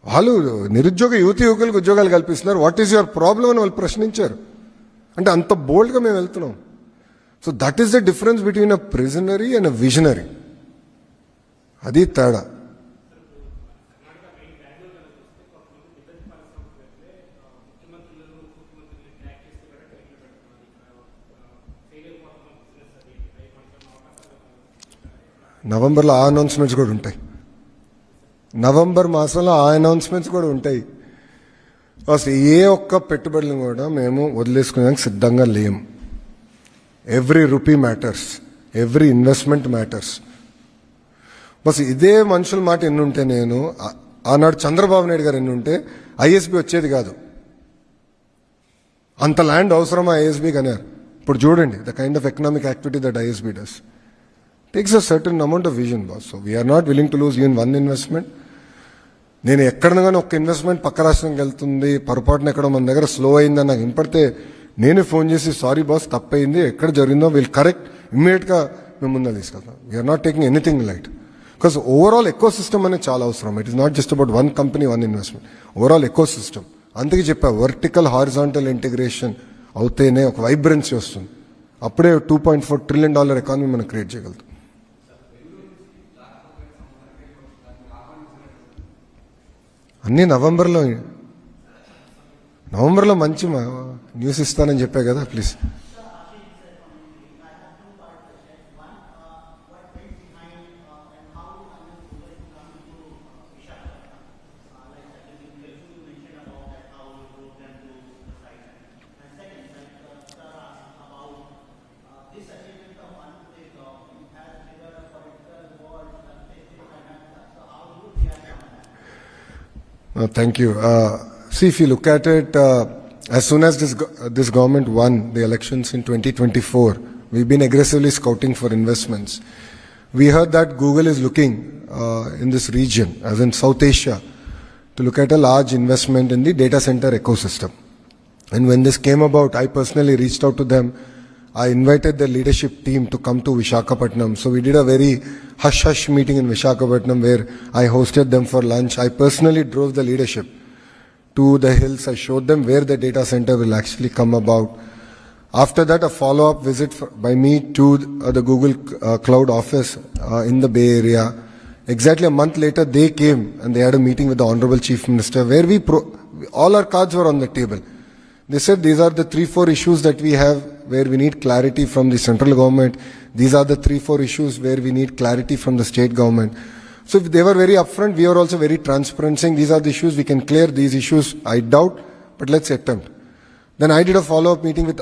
వాళ్ళు నిరుద్యోగ యువకులకు ఉద్యోగాలు కల్పిస్తున్నారు, వాట్ ఈస్ యువర్ ప్రాబ్లం అని వాళ్ళు ప్రశ్నించారు. అంటే అంత బోల్డ్గా మేము వెళ్తున్నాం. So that is the difference between a ప్రిజనరీ and a visionary. అది తేడా. నవంబర్లో ఆ అనౌన్స్మెంట్స్ కూడా ఉంటాయి. నవంబర్ మాసంలో ఆ అనౌన్స్మెంట్స్ కూడా ఉంటాయి. అసలు ఏ ఒక్క పెట్టుబడులను కూడా మేము వదిలేసుకునేందుకు సిద్ధంగా లేము. Every rupee matters, every investment matters. Bus ఇదే మనుషుల మాట ఎన్నుంటే, నేను ఆనాడు చంద్రబాబు నాయుడు గారు ఎన్నుంటే ఐఎస్బి వచ్చేది కాదు. అంత ల్యాండ్ అవసరమా ఐఎస్బీకి అన్నారు. ఇప్పుడు చూడండి the kind of economic activity that ISB does takes a certain amount of vision boss. So we're not willing to lose even one investment. నేను ఎక్కడైనా కానీ ఒక ఇన్వెస్ట్మెంట్ పక్క రాష్ట్రంకి వెళ్తుంది, పొరపాటున ఎక్కడ మన దగ్గర స్లో అయిందని నాకు వినపడితే నేనే ఫోన్ చేసి సారీ బాస్ తప్పయింది, ఎక్కడ జరిగిందో వీళ్ళు కరెక్ట్ ఇమ్మీడియట్గా మేము ముందు తీసుకెళ్తాం. We're not taking anything light. Because overall ecosystem అనేది చాలా అవసరం. It is not just about one company one investment, overall ecosystem. అందుకే చెప్పా వర్టికల్ హారిజాంటల్ ఇంటిగ్రేషన్ అవుతేనే ఒక వైబ్రెన్సీ వస్తుంది. అప్పుడే $2.4 trillion ఎకానమీ మనం క్రియేట్ చేయగలుగుతాం. అన్నీ నవంబర్లో మంచి న్యూస్ ఇస్తానని చెప్పా కదా, please. Thank you. See, if you look at it, as soon as this government won the elections in 2024, we've been aggressively scouting for investments. We heard that Google is looking in this region, as in South Asia, to look at a large investment in the data center ecosystem. And when this came about, I personally reached out to them. I invited the leadership team to come to Visakhapatnam. So we did a very hush-hush meeting in Visakhapatnam where I hosted them for lunch. I personally drove the leadership to the hills. I showed them where the data center will actually come about. After that, a follow-up visit by me to the Google Cloud office in the Bay Area. Exactly a month later, they came and they had a meeting with the Honorable Chief Minister where all our cards were on the table. They said these are the 3-4 issues that we have where we need clarity from the central government. These are the 3-4 issues where we need clarity from the state government. So if they were very upfront, we are also very transparent, saying these are the issues, we can clear these issues. I doubt, but let's attempt. Then I did a follow-up meeting with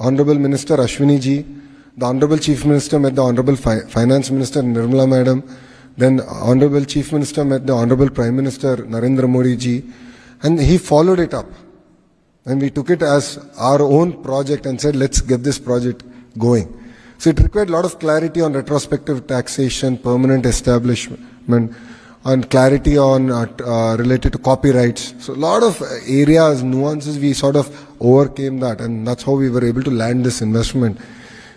Honorable Minister Ashwini ji. The Honorable Chief Minister met the Honorable Finance Minister Nirmala Madam. Then Honorable Chief Minister met the Honorable Prime Minister Narendra Modi ji. And he followed it up. And we took it as our own project and said, let's get this project going. So it required a lot of clarity on retrospective taxation, permanent establishment, and clarity on related to copyrights. So a lot of areas, nuances, we sort of overcame that, and that's how we were able to land this investment.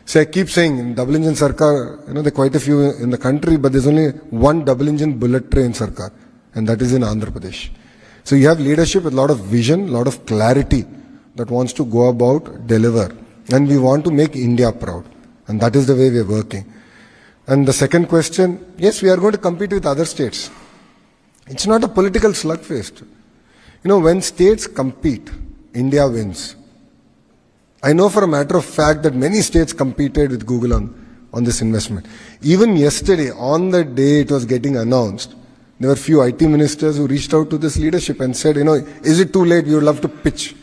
So I keep saying, in double engine Sarkar, there are quite a few in the country, but there's only one double engine bullet train Sarkar, and that is in Andhra Pradesh. So you have leadership with a lot of vision, a lot of clarity that wants to go about, deliver. And we want to make India proud. And that is the way we are working. And the second question, yes, we are going to compete with other states. It's not a political slugfest. When states compete, India wins. I know for a matter of fact that many states competed with Google on this investment. Even yesterday, on the day it was getting announced, there were few IT ministers who reached out to this leadership and said, is it too late? We would love to pitch.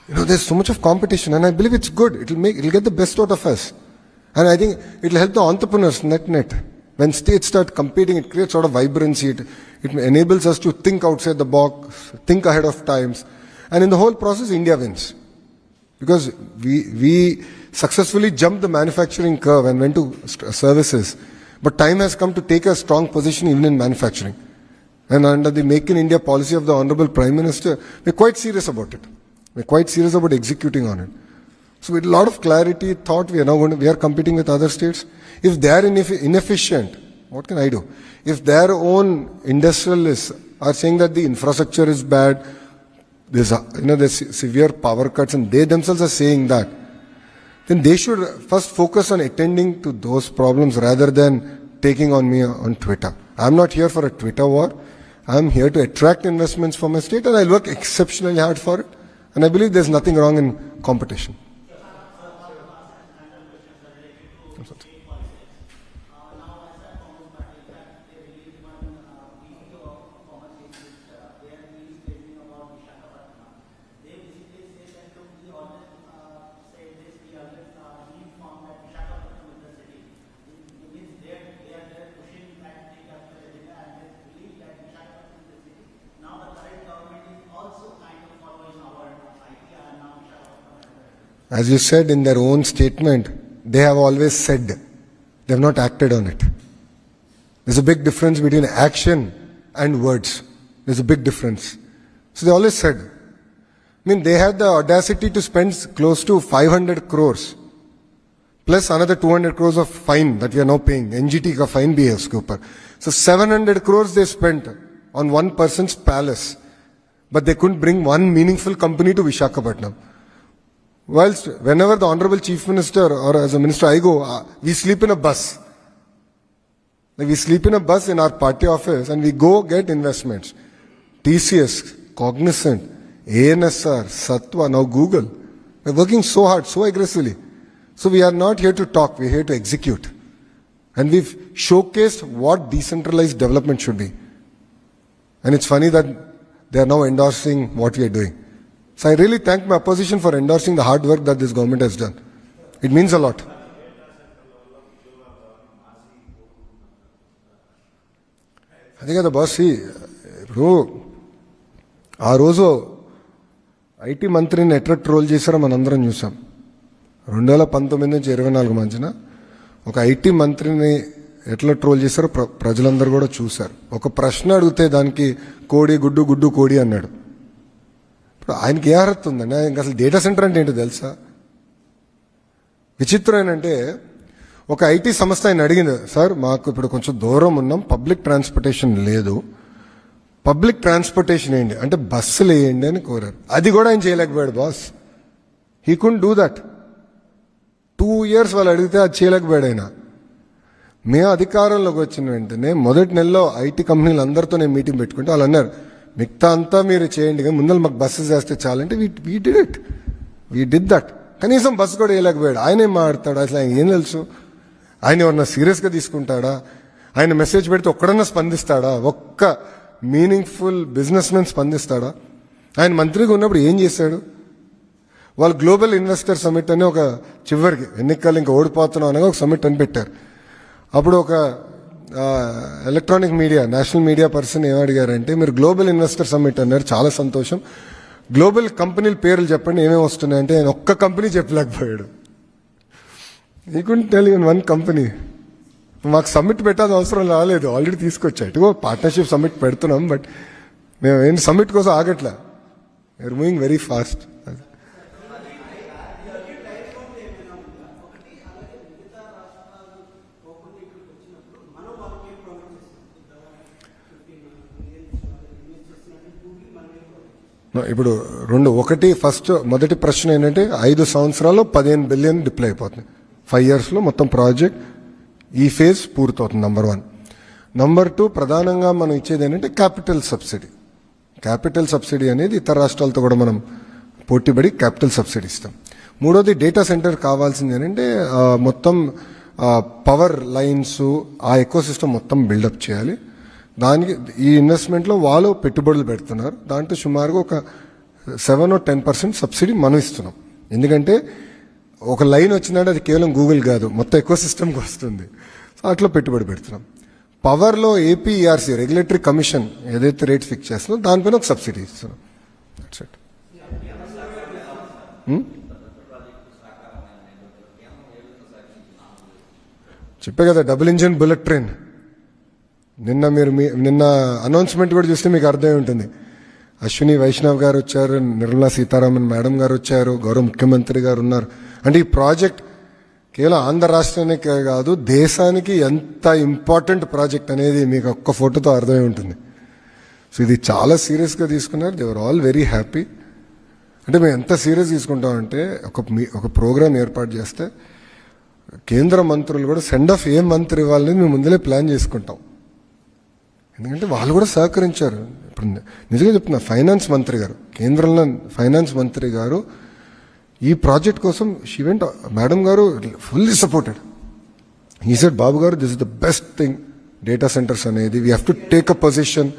There's so much of competition, and I believe it's good. It'll get the best out of us. And I think it'll help the entrepreneurs net. When states start competing, it creates sort of vibrancy. It enables us to think outside the box, think ahead of times. And in the whole process, India wins. Because we successfully jumped the manufacturing curve and went to services. But time has come to take a strong position even in manufacturing. And under the Make in India policy of the Honorable Prime Minister, we're quite serious about it. We're quite serious about executing on it. So with a lot of clarity, thought we are competing with other states. If they are inefficient, what can I do? If their own industrialists are saying that the infrastructure is bad, there's severe power cuts, and they themselves are saying that, then they should first focus on attending to those problems rather than taking on me on Twitter. I'm not here for a Twitter war. I'm here to attract investments for my state, and I'll work exceptionally hard for it. And I believe there's nothing wrong in competition. Now the current government is also kind of following our idea, and now As you said in their own statement, they have always said, they have not acted on it. There's a big difference between action and words. There's a big difference. So they always said, I mean, they had the audacity to spend close to 500 crores plus another 200 crores of fine that we are now paying. NGT ka fine bhi hai uske upar. So 700 crores they spent on one person's palace, but they couldn't bring one meaningful company to Visakhapatnam. Whilst whenever the Honorable Chief Minister or as a minister I go, we sleep in a bus. Like we sleep in a bus in our party office and we go get investments. TCS, Cognizant, ANSR, Satwa, now Google. We're working so hard, so aggressively. So we are not here to talk, we're here to execute. And we've showcased what decentralized development should be. And it's funny that they are now endorsing what we are doing. So I really thank my opposition for endorsing the hard work that this government has done. It means a lot. అదే కదా boss, ఇప్పుడు ఆ రోజు IT మంత్రిని ఎట్లా troll చేశారో మనందరం చూసాం. 2019 నుంచి 24 మధ్యన ఒక ఐటీ మంత్రిని ఎట్లా ట్రోల్ చేశారో ప్రజలందరూ కూడా చూశారు. ఒక ప్రశ్న అడిగితే దానికి కోడి గుడ్డు గుడ్డు కోడి అన్నాడు. ఇప్పుడు ఆయనకి ఏ అర్హత ఉందండి? ఆయనకి అసలు డేటా సెంటర్ అంటే ఏంటో తెలుసా? విచిత్రం ఏంటంటే ఒక ఐటీ సంస్థ ఆయన అడిగింది, సార్ మాకు ఇప్పుడు కొంచెం దూరం ఉన్నాం, పబ్లిక్ ట్రాన్స్పోర్టేషన్ లేదు, పబ్లిక్ ట్రాన్స్పోర్టేషన్ వేయండి అంటే బస్సులు వేయండి అని కోరారు. అది కూడా ఆయన చేయలేకపోయాడు boss. He could do that. 2 years వాళ్ళు అడిగితే అది చేయలేకపోయాడు ఆయన. మేము అధికారంలోకి వచ్చిన వెంటనే మొదటి నెలలో ఐటీ కంపెనీలు అందరితో నేను మీటింగ్ పెట్టుకుంటే వాళ్ళు అన్నారు, మిగతా అంతా మీరు చేయండి కానీ ముందర మాకు బస్సెస్ వేస్తే చాలంటే we did it. We did that. కనీసం బస్సు కూడా వేయలేకపోయాడు. ఆయన ఏం మాట్లాడతాడు అసలు? ఆయన ఏం తెలుసు? ఆయన ఎవరన్నా సీరియస్గా తీసుకుంటాడా? ఆయన మెసేజ్ పెడితే ఒక్కడన్నా స్పందిస్తాడా? ఒక్క మీనింగ్ఫుల్ బిజినెస్ మెన్ స్పందిస్తాడా? ఆయన మంత్రిగా ఉన్నప్పుడు ఏం చేశాడు? వాళ్ళు గ్లోబల్ ఇన్వెస్టర్ సమిట్ అని ఒక చివరికి ఎన్నికలు ఇంకా ఓడిపోతున్నాం అనగా ఒక సమిట్ అని పెట్టారు. అప్పుడు ఒక electronic media national media person ఏమడిగారంటే, మీరు గ్లోబల్ ఇన్వెస్టర్ సమిట్ అన్నారు, చాలా సంతోషం, గ్లోబల్ కంపెనీల పేర్లు చెప్పండి ఏమేమి వస్తున్నాయంటే ఆయన ఒక్క కంపెనీ చెప్పలేకపోయాడు. He couldn't tell even one company. మాకు సమ్మిట్ పెట్టాల్సిన అవసరం రాలేదు, ఆల్రెడీ తీసుకొచ్చా. ఇటుగో పార్ట్నర్షిప్ సమ్మిట్ పెడుతున్నాం, బట్ మేము ఏం సమ్మిట్ కోసం ఆగట్లా. We're moving very fast. ఇప్పుడు ఒకటి ఫస్ట్ మొదటి ప్రశ్న ఏంటంటే 5 సంవత్సరాల్లో 15 బిలియన్ డిప్లై అయిపోతుంది. 5 yearsలో మొత్తం ప్రాజెక్ట్ ఈ ఫేజ్ పూర్తవుతుంది. నంబర్ 1. నంబర్ 2, ప్రధానంగా మనం ఇచ్చేది ఏంటంటే క్యాపిటల్ సబ్సిడీ. క్యాపిటల్ సబ్సిడీ అనేది ఇతర రాష్ట్రాలతో కూడా మనం పోటీపడి క్యాపిటల్ సబ్సిడీ ఇస్తాం. 3వది, డేటా సెంటర్ కావాల్సింది ఏంటంటే మొత్తం పవర్ లైన్స్ ఆ ఎకో సిస్టమ్ మొత్తం బిల్డప్ చేయాలి. దానికి ఈ ఇన్వెస్ట్మెంట్లో వాళ్ళు పెట్టుబడులు పెడుతున్నారు. దాంట్లో సుమారుగా ఒక 7 or 10% సబ్సిడీ మనం ఇస్తున్నాం. ఎందుకంటే ఒక లైన్ వచ్చిందంటే అది కేవలం గూగుల్ కాదు, మొత్తం ఎకో సిస్టమ్కి వస్తుంది. సో అట్లా పెట్టుబడి పెడుతున్నాం. పవర్లో ఏపీఈఆర్సీ రెగ్యులేటరీ కమిషన్ ఏదైతే రేట్ ఫిక్స్ చేస్తుందో దానిపైన ఒక సబ్సిడీ ఇస్తున్నాం. That's it. చెప్పే కదా, డబుల్ ఇంజిన్ బుల్లెట్ ట్రైన్. నిన్న అనౌన్స్మెంట్ కూడా చూస్తే మీకు అర్థమై ఉంటుంది. అశ్విని వైష్ణవ్ గారు వచ్చారు, నిర్మలా సీతారామన్ మేడం గారు వచ్చారు, గౌరవ ముఖ్యమంత్రి గారు ఉన్నారు. అంటే ఈ ప్రాజెక్ట్ కేవలం ఆంధ్ర రాష్ట్రానికి కాదు, దేశానికి ఎంత ఇంపార్టెంట్ ప్రాజెక్ట్ అనేది మీకు ఒక్క ఫోటోతో అర్థమై ఉంటుంది. సో ఇది చాలా సీరియస్గా తీసుకున్నారు. They are all very happy. అంటే మేము ఎంత సీరియస్ తీసుకుంటామంటే ఒక ప్రోగ్రామ్ ఏర్పాటు చేస్తే కేంద్ర మంత్రులు కూడా సెండ్ ఆఫ్ ఏ మంత్రి ఇవ్వాలని మేము ముందలే ప్లాన్ చేసుకుంటాం. ఎందుకంటే వాళ్ళు కూడా సహకరించారు. ఇప్పుడు నిజంగా చెప్తున్నా, ఫైనాన్స్ మంత్రి గారు, కేంద్రంలో ఫైనాన్స్ మంత్రి గారు ఈ ప్రాజెక్ట్ కోసం మేడం గారు fully supported. He said, Babu గారు, this is the best thing data centres అనేది, we have to take a position.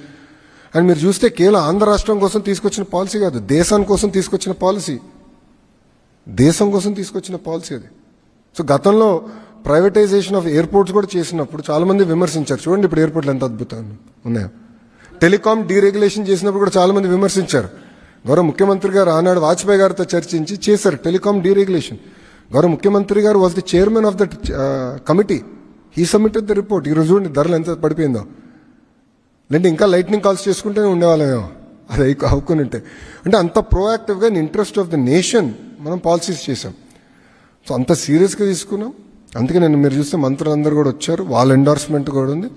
And మీరు చూస్తే కేవలం ఆంధ్ర రాష్ట్రం కోసం తీసుకొచ్చిన పాలసీ కాదు, దేశాని కోసం తీసుకొచ్చిన పాలసీ, దేశం కోసం తీసుకొచ్చిన పాలసీ అది. సో గతంలో ప్రైవేటైజేషన్ ఆఫ్ ఎయిర్పోర్ట్స్ కూడా చేసినప్పుడు చాలా మంది విమర్శించారు. చూడండి ఇప్పుడు ఎయిర్పోర్ట్లు ఎంత అద్భుతంగా ఉన్నాయో. టెలికాం డీరెగ్యులేషన్ చేసినప్పుడు కూడా చాలా మంది విమర్శించారు. గౌరవ ముఖ్యమంత్రి గారు ఆనాడు వాజ్పేయి గారితో చర్చించి చేశారు టెలికాం డీరెగ్యులేషన్. గౌరవ ముఖ్యమంత్రి గారు was the chairman of that committee. He submitted the report. ఈరోజు చూడండి ధరలు ఎంత పడిపోయిందో. లేదంటే ఇంకా లైట్నింగ్ కాల్స్ చేసుకుంటూనే ఉండేవాళ్ళమేమో అది అవుకుని ఉంటే. అంటే అంత ప్రోయాక్టివ్గా in interest of the nation మనం పాలసీస్ చేసాం. సో అంత సీరియస్గా తీసుకున్నాం. అందుకే నేను మీరు చూస్తే మంత్రులందరూ కూడా వచ్చారు, వాళ్ళ ఎండార్స్మెంట్ కూడా ఉంది.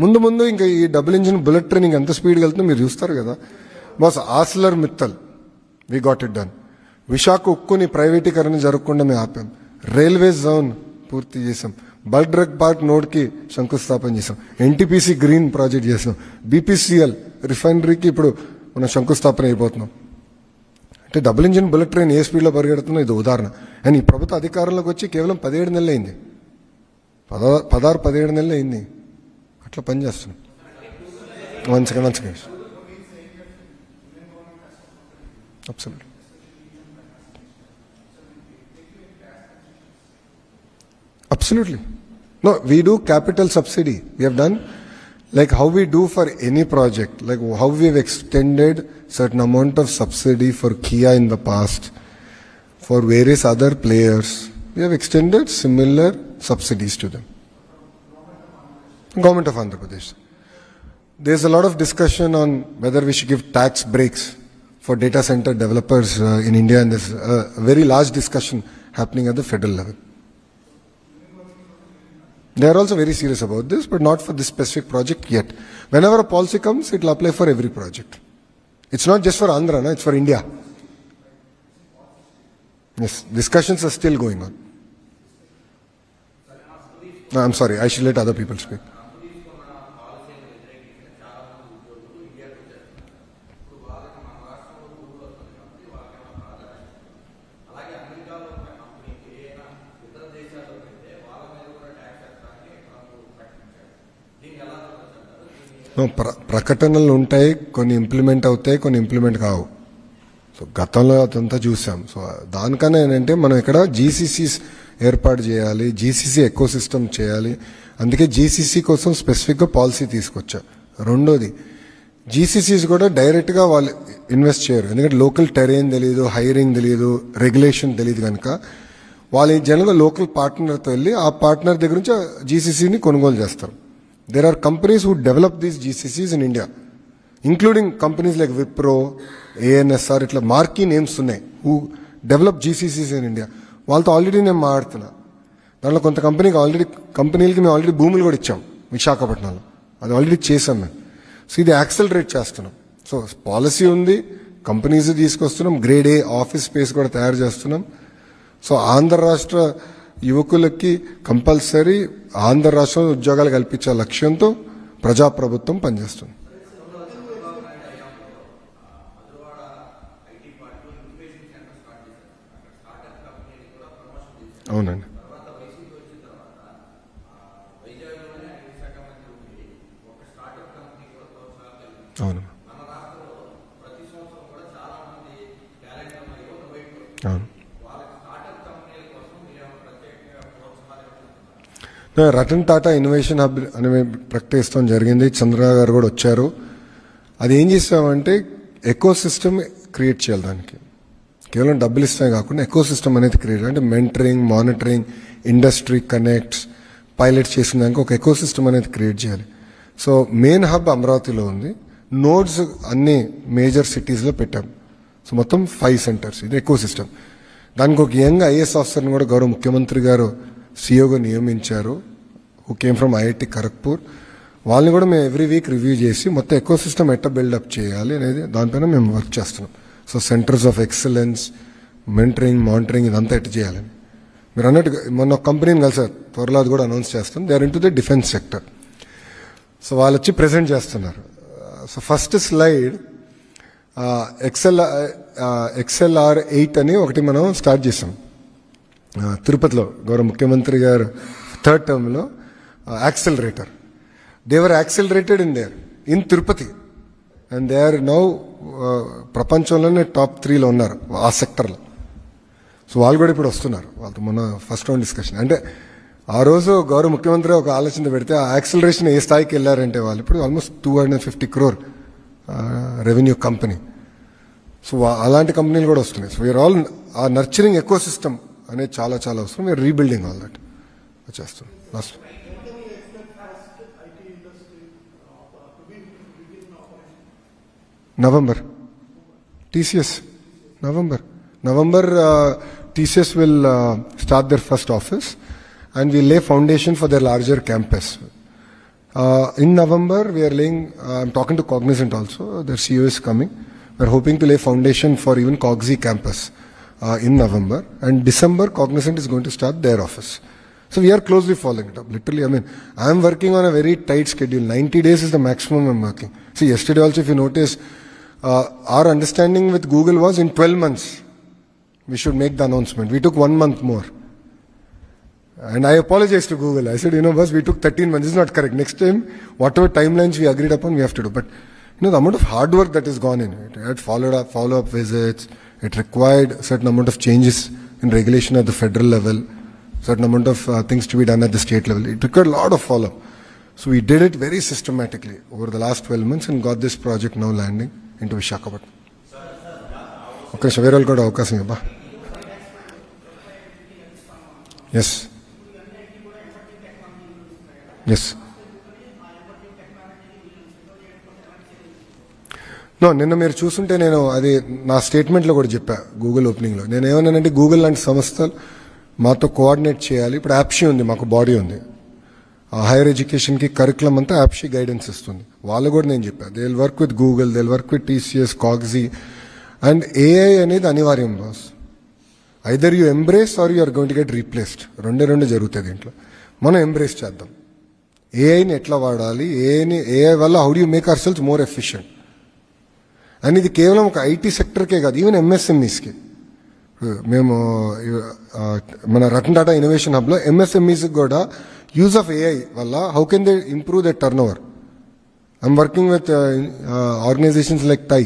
ముందు ముందు ఇంకా ఈ డబుల్ ఇంజిన్ బుల్లెట్ ట్రైనింగ్ ఎంత స్పీడ్గా వెళ్తుందో మీరు చూస్తారు కదా boss. Arcelor Mittal we got it done. Visakha ఉక్కుని ప్రైవేటీకరణ జరగకుండా మేము ఆపాం. రైల్వే జోన్ పూర్తి చేసాం. బల్క్ డ్రగ్ పార్క్ నోడ్కి శంకుస్థాపన చేసాం. ఎన్టీపీసీ గ్రీన్ ప్రాజెక్ట్ చేసాం. బీపీసీఎల్ రిఫైనరీకి ఇప్పుడు మనం శంకుస్థాపన అయిపోతున్నాం. అంటే డబుల్ ఇంజిన్ బుల్లెట్ ట్రైన్ ఏ స్పీడ్లో పరిగెడుతుందో ఇది ఉదాహరణ. అండ్ ఈ ప్రభుత్వ అధికారంలోకి వచ్చి కేవలం 17 నెలలు అయింది. 17 నెలలు అయింది. అట్లా పనిచేస్తున్నాం. One second absolutely. Absolutely. No, we do capital subsidy. We have done like how we do for any project, like how we have extended certain amount of subsidy for Kia in the past, for various other players. We have extended similar subsidies to them. Government of Andhra Pradesh. There's a lot of discussion on whether we should give tax breaks for data center developers in India, and there's a very large discussion happening at the federal level. They are also very serious about this, but not for this specific project yet. Whenever a policy comes, it will apply for every project. It's not just for Andhra, no? It's for India. Yes, discussions are still going on. No, I'm sorry, I should let other people speak. ప్రకటనలు ఉంటాయి, కొన్ని implement అవుతాయి, కొన్ని implement కావు. So గతంలో అదంతా చూసాం. So దానికన్నా ఏంటంటే మనం ఇక్కడ జీసీసీస్ ఏర్పాటు చేయాలి, జీసీసీ ఎకో సిస్టమ్ చేయాలి. అందుకే జీసీసీ కోసం స్పెసిఫిక్గా పాలసీ తీసుకొచ్చా. రెండోది, జీసీసీస్ కూడా డైరెక్ట్గా వాళ్ళు ఇన్వెస్ట్ చేయరు. ఎందుకంటే లోకల్ టెరైన్ తెలియదు, హైరింగ్ తెలియదు, రెగ్యులేషన్ తెలియదు. కనుక వాళ్ళు జనరల్గా లోకల్ పార్ట్నర్తో వెళ్ళి ఆ పార్ట్నర్ దగ్గర నుంచి జీసీసీని కొనుగోలు చేస్తారు. There are companies who develop these GCCs in India, including companies like Wipro, ANSR, ఇట్లా మార్కీ నేమ్స్ ఉన్నాయి who develop GCCs in India. వాళ్ళతో ఆల్రెడీ నేను మాట్లాడుతున్నా. దాంట్లో కొంత కంపెనీలకి మేము ఆల్రెడీ భూములు కూడా ఇచ్చాం విశాఖపట్నంలో. అది ఆల్రెడీ చేసాం మేము. సో ఇది యాక్సలరేట్ చేస్తున్నాం. సో పాలసీ ఉంది, కంపెనీస్ తీసుకొస్తున్నాం, గ్రేడ్ ఏ ఆఫీస్ స్పేస్ కూడా తయారు చేస్తున్నాం. సో ఆంధ్ర రాష్ట్ర యువకులకి కంపల్సరీ ఆంధ్ర రాష్ట్రంలో ఉద్యోగాలు కల్పించే లక్ష్యంతో ప్రజాప్రభుత్వం పనిచేస్తుంది. అవునండి, అవును అవును. రతన్ టాటా ఇన్నోవేషన్ హబ్ అని ప్రకటిస్తాం జరిగింది. చంద్రబాబు గారు కూడా వచ్చారు. అది ఏం చేస్తామంటే ఎకో సిస్టమ్ క్రియేట్ చేయాలి. దానికి కేవలం డబ్బులు ఇస్తామే కాకుండా ఎకో సిస్టమ్ అనేది క్రియేట్ అంటే mentoring, monitoring, industry connects, pilot చేసిన దానికి ఒక ఎకో సిస్టమ్ అనేది క్రియేట్ చేయాలి. సో మెయిన్ హబ్ అమరావతిలో ఉంది. నోడ్స్ అన్ని మేజర్ సిటీస్లో పెట్టాం. సో మొత్తం 5 సెంటర్స్. ఇది ఎకో సిస్టమ్. దానికి ఒక యంగ్ ఐఏఎస్ ఆఫీసర్ని కూడా గౌరవ ముఖ్యమంత్రి గారు సిఓగా నియమించారు, who came from IIT Kharagpur. వాళ్ళని కూడా మేము ఎవ్రీ వీక్ రివ్యూ చేసి మొత్తం ఎకో సిస్టమ్ ఎట్లా బిల్డప్ చేయాలి అనేది దానిపైన మేము వర్క్ చేస్తున్నాం. So centres of excellence, mentoring, monitoring ఇదంతా ఎట్లా చేయాలని. మీరు అన్నట్టు మొన్న ఒక కంపెనీని కలిసారు, త్వరలో అది కూడా అనౌన్స్ చేస్తాం. They are into the defence sector. So వాళ్ళు వచ్చి ప్రెజెంట్ చేస్తున్నారు. సో ఫస్ట్ స్లైడ్ XLR 8 అని ఒకటి మనం స్టార్ట్ చేసాం తిరుపతిలో. గౌరవ ముఖ్యమంత్రి గారు 3rd టర్మ్లో accelerator. They were accelerated in Tirupati and they are now ప్రపంచంలోనే టాప్ 3లో ఉన్నారు ఆ సెక్టర్లో. సో వాళ్ళు కూడా ఇప్పుడు వస్తున్నారు. వాళ్ళతో మొన్న ఫస్ట్ రౌండ్ డిస్కషన్. అంటే ఆ రోజు గౌరవ ముఖ్యమంత్రి ఒక ఆలోచన పెడితే ఆ యాక్సెలరేషన్ ఏ స్థాయికి వెళ్ళారంటే వాళ్ళు ఇప్పుడు almost 250 crore revenue company. So అలాంటి కంపెనీలు కూడా వస్తున్నాయి. సో వీఆర్ ఆల్ ఆ నర్చరింగ్ ఎకో సిస్టమ్ అనేది చాలా చాలా అవసరం. వీఆర్ రీబిల్డింగ్ ఆల్ దట్ వచ్చేస్తాం last November. TCS. November, TCS will start their first office and we lay foundation for their larger campus. In November, we are laying, I'm talking to Cognizant also, their CEO is coming. We're hoping to lay foundation for even Cogsy campus in November. And December, Cognizant is going to start their office. So we are closely following it up. Literally, I mean, I'm working on a very tight schedule. 90 days is the maximum I'm working. See, yesterday also, if you notice, our understanding with Google was in 12 months, we should make the announcement. We took 1 month more. And I apologized to Google. I said, boss, we took 13 months. This is not correct. Next time, whatever timelines we agreed upon, we have to do. But, the amount of hard work that has gone in it had follow-up visits. It required a certain amount of changes in regulation at the federal level, certain amount of things to be done at the state level. It required a lot of follow-up. So we did it very systematically over the last 12 months and got this project now landing into Visakhapatnam. Okay, so we're all got avakasam ba. Yes. Yes. No నిన్న మీరు చూస్తుంటే నేను అది నా స్టేట్మెంట్లో కూడా చెప్పా Google ఓపెనింగ్లో. నేను ఏమన్నానంటే Google లాంటి సంస్థలు మాతో కోఆర్డినేట్ చేయాలి. ఇప్పుడు యాప్షీ ఉంది, మాకు బాడీ ఉంది. హైయర్ ఎడ్యుకేషన్కి కరికులం అంతా యాప్షీ గైడెన్స్ ఇస్తుంది. వాళ్ళు కూడా నేను చెప్పాను, they will work with Google, they will work with TCS, కాగ్జీ. అండ్ ఏఐ అనేది అనివార్యం boss. Either you embrace or you are going to get replaced. రెండు జరుగుతాయి దీంట్లో. మనం ఎంబ్రేస్ చేద్దాం. ఏఐని ఎట్లా వాడాలి, ఏఐ వల్ల how do you make our cells more efficient. And ఇది కేవలం ఒక ఐటీ సెక్టర్కే కాదు, ఈవెన్ MSMEస్కి. మేము మన రతన్ టాటా ఇన్నోవేషన్ హబ్లో MSMEస్కి కూడా యూజ్ ఆఫ్ ఏఐ వల్ల how can they improve the turnover. I'm working with organisations like TiE.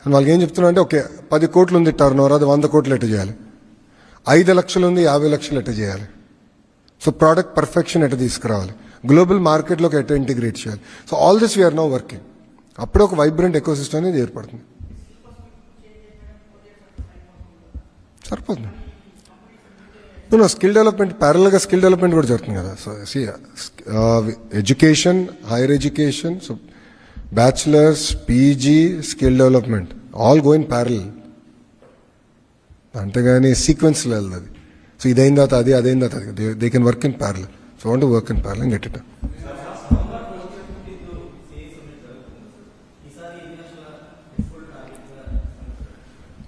And వాళ్ళకి ఏం చెప్తున్నా అంటే, ఓకే 10 కోట్లు ఉంది టర్న్ ఓవర్, అది 100 కోట్లు ఎట్ట చేయాలి, 5 లక్షలు ఉంది 50 లక్షలు ఎట్ట చేయాలి. సో ప్రోడక్ట్ పర్ఫెక్షన్ ఎట్ట తీసుకురావాలి, గ్లోబల్ మార్కెట్లోకి ఎట్ట ఇంటిగ్రేట్ చేయాలి. So all this we're now working. అప్పుడే ఒక వైబ్రెంట్ ఎకో సిస్టమ్ అనేది ఏర్పడుతుంది. సరిపోతుంది. స్కిల్ డెవలప్మెంట్ ప్యారల్గా స్కిల్ డెవలప్మెంట్ కూడా జరుగుతుంది కదా. So education, higher education, so bachelors, PG, skill development all go in parallel. అంతేగాని సీక్వెన్స్లో వెళ్ళదు. సో ఇదైన తర్వాత అది, అదైన తర్వాత అది. They can work in parallel. So want to work in parallel and get it.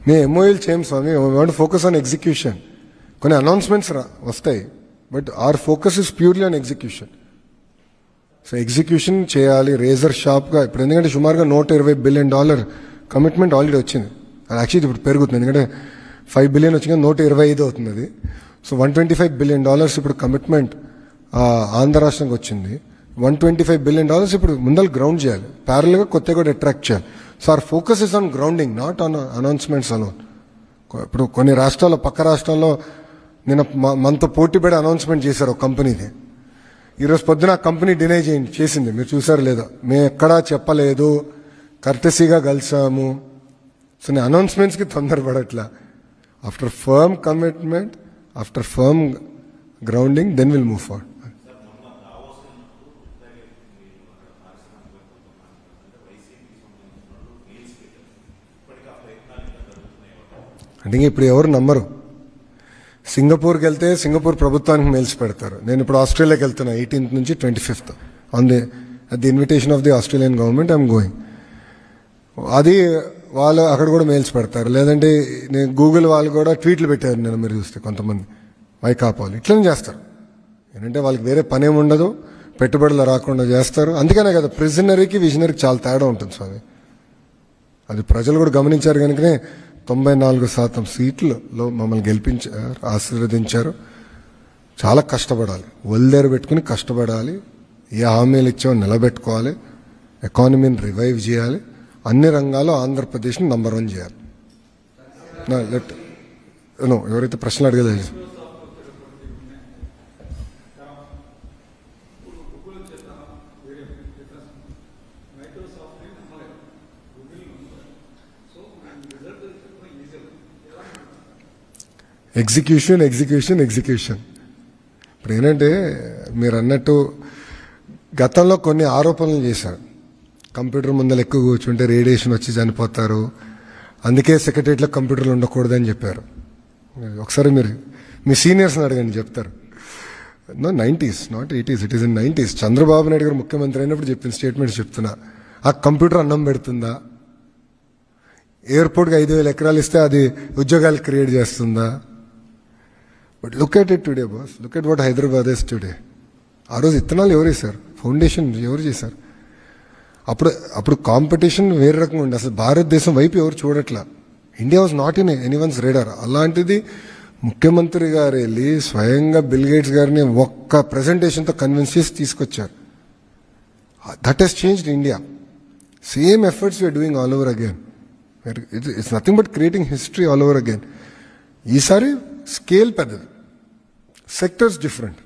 మేము ఎంఓఎల్ చేయం స్వామి. Want focus on execution. కొన్ని అనౌన్స్మెంట్స్ వస్తాయి, but our focus is purely on execution. So execution చేయాలి రేజర్ షార్ప్గా. ఇప్పుడు ఎందుకంటే సుమారుగా $120 బిలియన్ కమిట్మెంట్ ఆల్రెడీ వచ్చింది. అది యాక్చువల్లీ ఇప్పుడు పెరుగుతుంది, ఎందుకంటే $5 బిలియన్ వచ్చింది, 125 అవుతుంది అది. సో $125 బిలియన్ ఇప్పుడు కమిట్మెంట్ ఆంధ్ర రాష్ట్రానికి వచ్చింది. $125 బిలియన్ ఇప్పుడు ముందర గ్రౌండ్ చేయాలి, ప్యారల్గా కొత్తగా కూడా అట్రాక్ట్ చేయాలి. So our focus is on grounding, not on announcements alone. ఇప్పుడు కొన్ని రాష్ట్రాల్లో, పక్క రాష్ట్రాల్లో నేను మనతో పోటీ పడి అనౌన్స్మెంట్ చేశారు ఒక కంపెనీది. ఈరోజు పొద్దున ఆ కంపెనీ డినై చేసింది. మీరు చూసారు లేదా? మేము ఎక్కడా చెప్పలేదు, కర్టసీగా కలిసాము. సో నేను అనౌన్స్మెంట్స్కి తొందరపడట్లా. After firm commitment, after firm grounding, then will move forward. అంటే ఇప్పుడు ఎవరు నమ్మరు. సింగపూర్కి వెళ్తే సింగపూర్ ప్రభుత్వానికి మెయిల్స్ పెడతారు. నేను ఇప్పుడు ఆస్ట్రేలియాకి వెళ్తున్నా 18th నుంచి 25th on the at the invitation of the Australian government I'm going. అది వాళ్ళు అక్కడ కూడా మెయిల్స్ పెడతారు. లేదంటే నేను గూగుల్ వాళ్ళు కూడా ట్వీట్లు పెట్టారు నేను, మీరు చూస్తే కొంతమంది వైకాపాలు ఇట్లనే చేస్తారు. ఏంటంటే వాళ్ళకి వేరే పని ఏమి ఉండదు, పెట్టుబడులు రాకుండా చేస్తారు. అందుకనే కదా ప్రిజనరీకి విజనరీకి చాలా తేడా ఉంటుంది స్వామి. అది ప్రజలు కూడా గమనించారు కనుకనే 94% సీట్లలో మమ్మల్ని గెలిపించారు, ఆశీర్వదించారు. చాలా కష్టపడాలి, ఒళ్ళేరు పెట్టుకుని కష్టపడాలి. ఏ హామీలు ఇచ్చామో నిలబెట్టుకోవాలి, ఎకానమీని రివైవ్ చేయాలి, అన్ని రంగాల్లో ఆంధ్రప్రదేశ్ని నంబర్ 1 చేయాలి. ఎవరైతే ప్రశ్నలు అడగలేదు, ఎగ్జిక్యూషన్ ఎగ్జిక్యూషన్ ఎగ్జిక్యూషన్. ఇప్పుడు ఏంటంటే మీరు అన్నట్టు గతంలో కొన్ని ఆరోపణలు చేశారు. కంప్యూటర్ ముందర ఎక్కువ కూర్చుంటే రేడియేషన్ వచ్చి చనిపోతారు, అందుకే సెక్రటరియట్లో కంప్యూటర్లు ఉండకూడదని చెప్పారు. ఒకసారి మీరు మీ సీనియర్స్ని అడగండి, చెప్తారు. No 90s, not 80s, it is in 90s. Chandrababu Naidu గారు ముఖ్యమంత్రి అయినప్పుడు చెప్పిన స్టేట్మెంట్స్ చెప్తున్నా. ఆ కంప్యూటర్ అన్నం పెడుతుందా? ఎయిర్పోర్ట్కి 5,000 ఎకరాలు ఇస్తే అది ఉద్యోగాలు క్రియేట్ చేస్తుందా? But look at it today boss, look at what Hyderabad is today. ఆ రోజు ఇత్తనాలు ఎవరు వేశారు? ఫౌండేషన్ ఎవరు చేశారు? అప్పుడు కాంపిటీషన్ వేరే రకంగా ఉండే, అసలు భారతదేశం వైపు ఎవరు చూడట్లా. India was not in anyone's radar. అలాంటిది ముఖ్యమంత్రి గారు వెళ్ళి స్వయంగా బిల్ గేట్స్ గారిని ఒక్క ప్రెజెంటేషన్తో కన్విన్స్ చేసి తీసుకొచ్చారు. That he's changed India. Same efforts we're doing all over again. It's nothing but creating history all over again. ఈసారి స్కేల్ పెద్దది, సెక్టర్స్ డిఫరెంట్.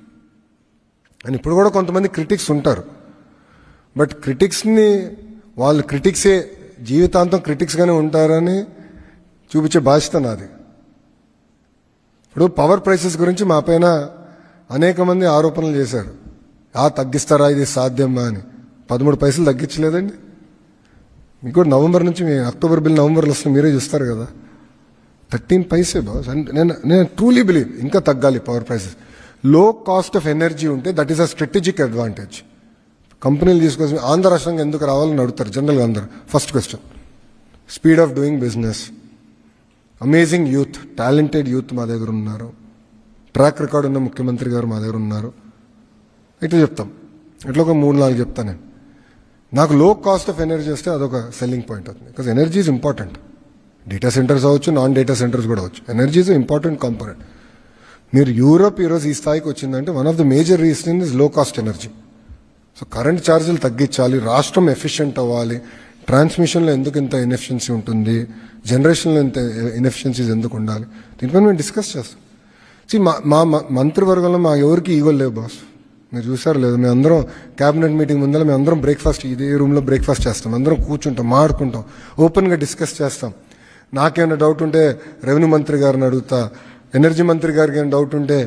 అండ్ ఇప్పుడు కూడా కొంతమంది క్రిటిక్స్ ఉంటారు. బట్ క్రిటిక్స్ని వాళ్ళు క్రిటిక్సే జీవితాంతం క్రిటిక్స్గానే ఉంటారని చూపించే బాధ్యత నాది. ఇప్పుడు పవర్ ప్రైసెస్ గురించి మా పైన అనేక మంది ఆరోపణలు చేశారు. తగ్గిస్తారా, ఇది సాధ్యమా అని. 13 పైసలు తగ్గించలేదండి. మీకు కూడా నవంబర్ నుంచి మీ అక్టోబర్ బిల్ నవంబర్లో వస్తుంది, మీరే చూస్తారు కదా. 13 పైసే బాస్. నేను ట్రూలీ బిలీవ్ ఇంకా తగ్గాలి పవర్ ప్రైసెస్. లో కాస్ట్ ఆఫ్ ఎనర్జీ ఉంటే that is a strategic advantage. కంపెనీలు తీసుకొచ్చి ఆంధ్ర రాష్ట్రంగా ఎందుకు రావాలని అడుగుతారు జనరల్గా అందరు. First question, speed of doing business, amazing youth, talented youth మా దగ్గర ఉన్నారు, ట్రాక్ రికార్డ్ ఉన్న ముఖ్యమంత్రి గారు మా దగ్గర ఉన్నారు. ఇట్లా చెప్తాం. ఇట్లా ఒక 3-4 చెప్తాను నేను. నాకు లో కాస్ట్ ఆఫ్ ఎనర్జీ వస్తే అదొక సెల్లింగ్ పాయింట్ అవుతుంది. Because energy is important. Data centres అవ్వచ్చు, నాన్ డేటా సెంటర్స్ కూడా అవ్వచ్చు. Energy is important component. మీరు యూరోప్ ఈరోజు ఈ స్థాయికి వచ్చిందంటే one of the major reason is low cost energy. So current ఛార్జీలు తగ్గించాలి, రాష్ట్రం ఎఫిషియెంట్ అవ్వాలి. ట్రాన్స్మిషన్లో ఎందుకు ఇంత ఇన్ఎఫిషియన్సీ ఉంటుంది, జనరేషన్లో ఇంత ఇన్ఎఫిషియన్సీస్ ఎందుకు ఉండాలి, దీనిపైన మేము డిస్కస్ చేస్తాం. మా మంత్రివర్గంలో మా ఎవరికి ఈగోలు లేవు బాస్. మీరు చూసారు లేదు, మేము అందరం క్యాబినెట్ మీటింగ్ ముందర మేము అందరం బ్రేక్ఫాస్ట్ ఇదే రూమ్లో బ్రేక్ఫాస్ట్ చేస్తాం. అందరం కూర్చుంటాం, మాట్లాడుకుంటాం, ఓపెన్గా డిస్కస్ చేస్తాం. నాకేమైనా డౌట్ ఉంటే రెవెన్యూ మంత్రి గారిని అడుగుతా, ఎనర్జీ మంత్రి గారికి ఏమైనా డౌట్ ఉంటే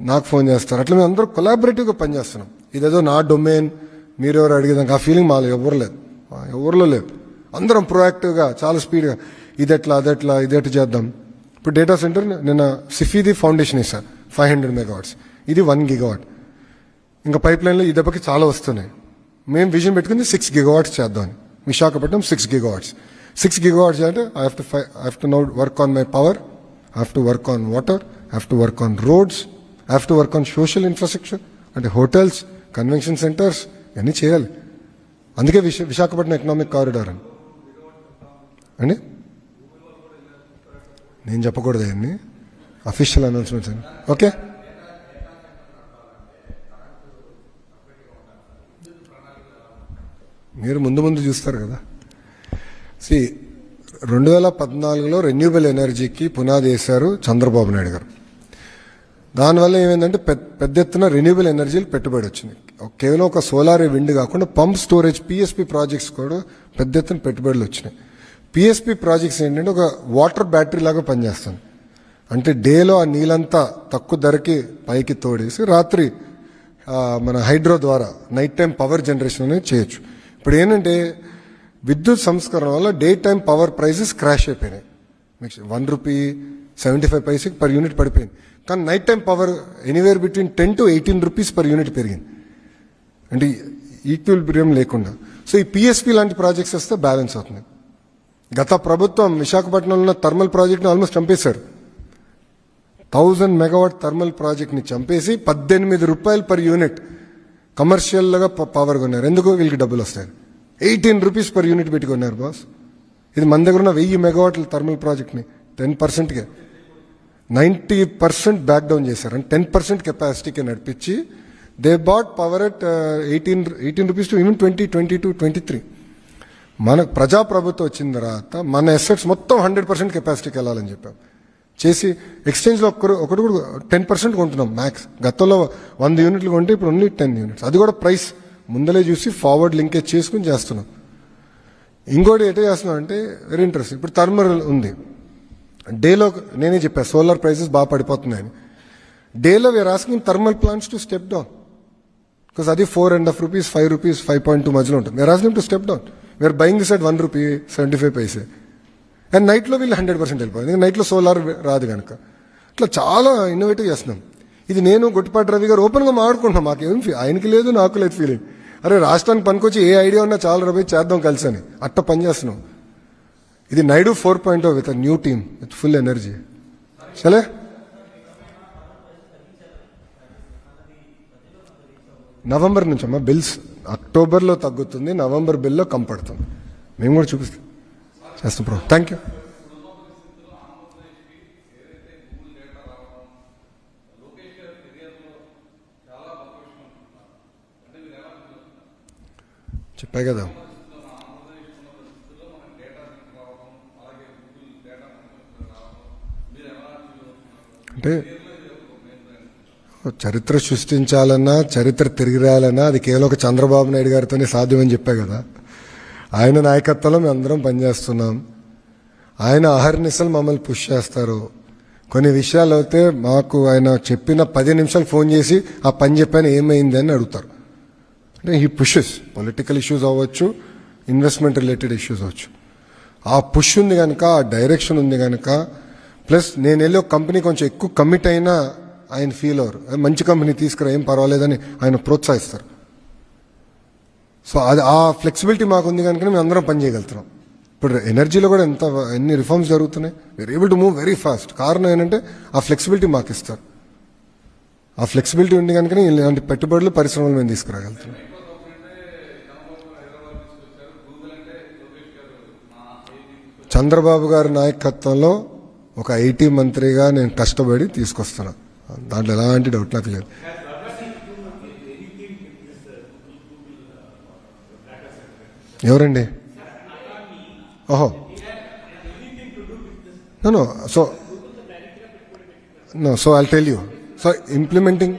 నాకు ఫోన్ చేస్తారు. అట్లా మేము అందరం కొలాబరేటివ్గా పనిచేస్తున్నాం. ఇదేదో నా డొమైన్ మీరెవరు అడిగేదానికి ఆ ఫీలింగ్ మాలో ఎవరిలో లేదు. అందరం ప్రొయాక్టివ్గా చాలా స్పీడ్గా ఇదెట్లా ఇదెట్లా చేద్దాం. ఇప్పుడు డేటా సెంటర్ నిన్న సిఫీది ఫౌండేషన్ ఇస్తారు 500 megawatts, ఇది 1 gigawatt. ఇంకా పైప్ లైన్లో ఈ దెబ్బకి చాలా వస్తున్నాయి. మేము విజన్ పెట్టుకుంది 6 gigawatts చేద్దామని. విశాఖపట్నం 6 gigawatts. 6 gigawatts అంటే I have to now work on my power, I have to work on water, I have to work on roads, I have to work on social infrastructure అంటే hotels, convention centres ఇవన్నీ చేయాలి. అందుకే Visakhapatnam economic corridor అండి. నేను చెప్పకూడదు అవన్నీ, official announcements అండి. Okay, మీరు ముందు చూస్తారు కదా. 2014లో రెన్యూబుల్ ఎనర్జీకి పునాది వేశారు చంద్రబాబు నాయుడు గారు. దానివల్ల ఏమైందంటే పెద్ద ఎత్తున రెన్యూబుల్ ఎనర్జీలు పెట్టుబడి వచ్చింది. కేవలం ఒక సోలార్ విండ్ కాకుండా పంప్ స్టోరేజ్ పిఎస్పి ప్రాజెక్ట్స్ కూడా పెద్ద ఎత్తున పెట్టుబడులు వచ్చినాయి. పిఎస్పి ప్రాజెక్ట్స్ ఏంటంటే ఒక వాటర్ బ్యాటరీ లాగా పనిచేస్తుంది. అంటే డేలో ఆ నీళ్ళంతా తక్కువ ధరకి పైకి తోడేసి రాత్రి మన హైడ్రో ద్వారా నైట్ టైం పవర్ జనరేషన్ అనేది చేయొచ్చు. ఇప్పుడు ఏంటంటే విద్యుత్ సంస్కరణ వల్ల day time power prices crash అయిపోయినాయి. ₹1.75 per యూనిట్ పడిపోయింది. కానీ night time power anywhere between 10 to 18 rupees per unit పెరిగింది. అంటే ఈక్విలిబ్రియం లేకుండా. సో ఈ పిఎస్పి లాంటి ప్రాజెక్ట్స్ వస్తే బ్యాలెన్స్ అవుతుంది. గత ప్రభుత్వం విశాఖపట్నంలో ఉన్న థర్మల్ ప్రాజెక్ట్ని ఆల్మోస్ట్ చంపేశారు. 1000 megawatt థర్మల్ ప్రాజెక్ట్ని చంపేసి ₹18 per యూనిట్ కమర్షియల్గా పవర్ కొన్నారు. ఎందుకు? వీళ్ళకి డబ్బులు వస్తాయి. 18 rupees per యూనిట్ పెట్టుకున్నారు బాస్. ఇది మన దగ్గర ఉన్న 1000 megawatts థర్మల్ ప్రాజెక్ట్ని 10%కే 90% బ్యాక్ డౌన్ చేశారు. అంటే 10% కెపాసిటీకి నడిపించి they bought power at 18 rupees to even 20, 22, 23. మనకు ప్రజాప్రభుత్వం వచ్చిన తర్వాత మన ఎసెట్స్ మొత్తం 100% కెపాసిటీకి వెళ్ళాలని చెప్పాం. చేసి ఎక్స్చేంజ్లో ఒకటి కూడా 10% కొంటున్నాం మ్యాక్స్. గతంలో 100 యూనిట్లు కొంటే ఇప్పుడు ఓన్లీ 10 units. అది కూడా ప్రైస్ ముందలే చూసి ఫార్వర్డ్ లింకేజ్ చేసుకుని చేస్తున్నాం. ఇంకోటి ఎట్లా చేస్తున్నాం అంటే వెరీ ఇంట్రెస్టింగ్. ఇప్పుడు థర్మల్ ఉంది, డేలో నేనే చెప్పా సోలార్ ప్రైసెస్ బాగా పడిపోతున్నాయని. డేలో we're asking thermal plants to step down because అది ₹4.5, ₹5, 5.2 మధ్యలో ఉంటుంది. We're asking to step down. We're buying this at ₹1.75. And నైట్లో వీళ్ళు 100% వెళ్ళిపోయింది. ఎందుకంటే నైట్లో సోలార్ రాదు కనుక. ఇట్లా చాలా ఇన్నోవేటివ్ చేస్తున్నాం. ఇది నేను గొట్టిపాటి రవి గారు ఓపెన్గా మాట్లాడుకుంటున్నాం. మాకేం ఆయనకి లేదు, నాకు లేదు ఫీలింగ్. అరే రాష్ట్రానికి పనికొచ్చి ఏ ఐడియా ఉన్నా చాలా రవి చేద్దాం కలిసి అని అట్ట పనిచేస్తున్నాం. ఇది Naidu 4.0 with new team with full energy. Chale November నుంచి అమ్మా బిల్స్ అక్టోబర్లో తగ్గుతుంది, నవంబర్ బిల్లో కంపడుతుంది. మేము కూడా చూపిస్తాం చేస్తాం బ్రో. Thank you. చెప్పా కదా అంటే చరిత్ర సృష్టించాలన్నా చరిత్ర తిరిగి రాయాలన్నా అది కేవలం ఒక చంద్రబాబు నాయుడు గారితోనే సాధ్యమని చెప్పా కదా. ఆయన నాయకత్వంలో మేము అందరం పనిచేస్తున్నాం. ఆయన అహర్నిశలు మమ్మల్ని పుష్ చేస్తారు. కొన్ని విషయాలు అయితే మాకు ఆయన చెప్పిన 10 నిమిషాలు ఫోన్ చేసి ఆ పని చెప్పాను ఏమైంది అని అడుగుతారు. అంటే ఈ పుషెస్ పొలిటికల్ ఇష్యూస్ అవ్వచ్చు, ఇన్వెస్ట్మెంట్ రిలేటెడ్ ఇష్యూస్ అవ్వచ్చు. ఆ పుష్ ఉంది కనుక, ఆ డైరెక్షన్ ఉంది కనుక, ప్లస్ నేను వెళ్ళి ఒక కంపెనీ కొంచెం ఎక్కువ కమిట్ అయినా ఆయన ఫీల్ అవ్వరు. మంచి కంపెనీ తీసుకురా ఏం పర్వాలేదని ఆయన ప్రోత్సహిస్తారు. సో అది ఆ ఫ్లెక్సిబిలిటీ మాకు ఉంది కనుక మేము అందరం పని చేయగలుగుతున్నాం. ఇప్పుడు ఎనర్జీలో కూడా ఎన్ని రిఫార్మ్స్ జరుగుతున్నాయి. We're able to move very fast. కారణం ఏంటంటే ఆ ఫ్లెక్సిబిలిటీ మాకు ఇస్తారు. ఆ ఫ్లెక్సిబిలిటీ ఉంది కనుక ఇలాంటి పెట్టుబడులు పరిశ్రమలు మేము తీసుకురాగలుగుతున్నాం. చంద్రబాబు గారి నాయకత్వంలో ఒక ఐటీ మంత్రిగా నేను కష్టపడి తీసుకొస్తున్నా. దాంట్లో ఎలాంటి డౌట్ నాకు లేదు. ఎవరండి? ఓహో no so I'll tell you. So implementing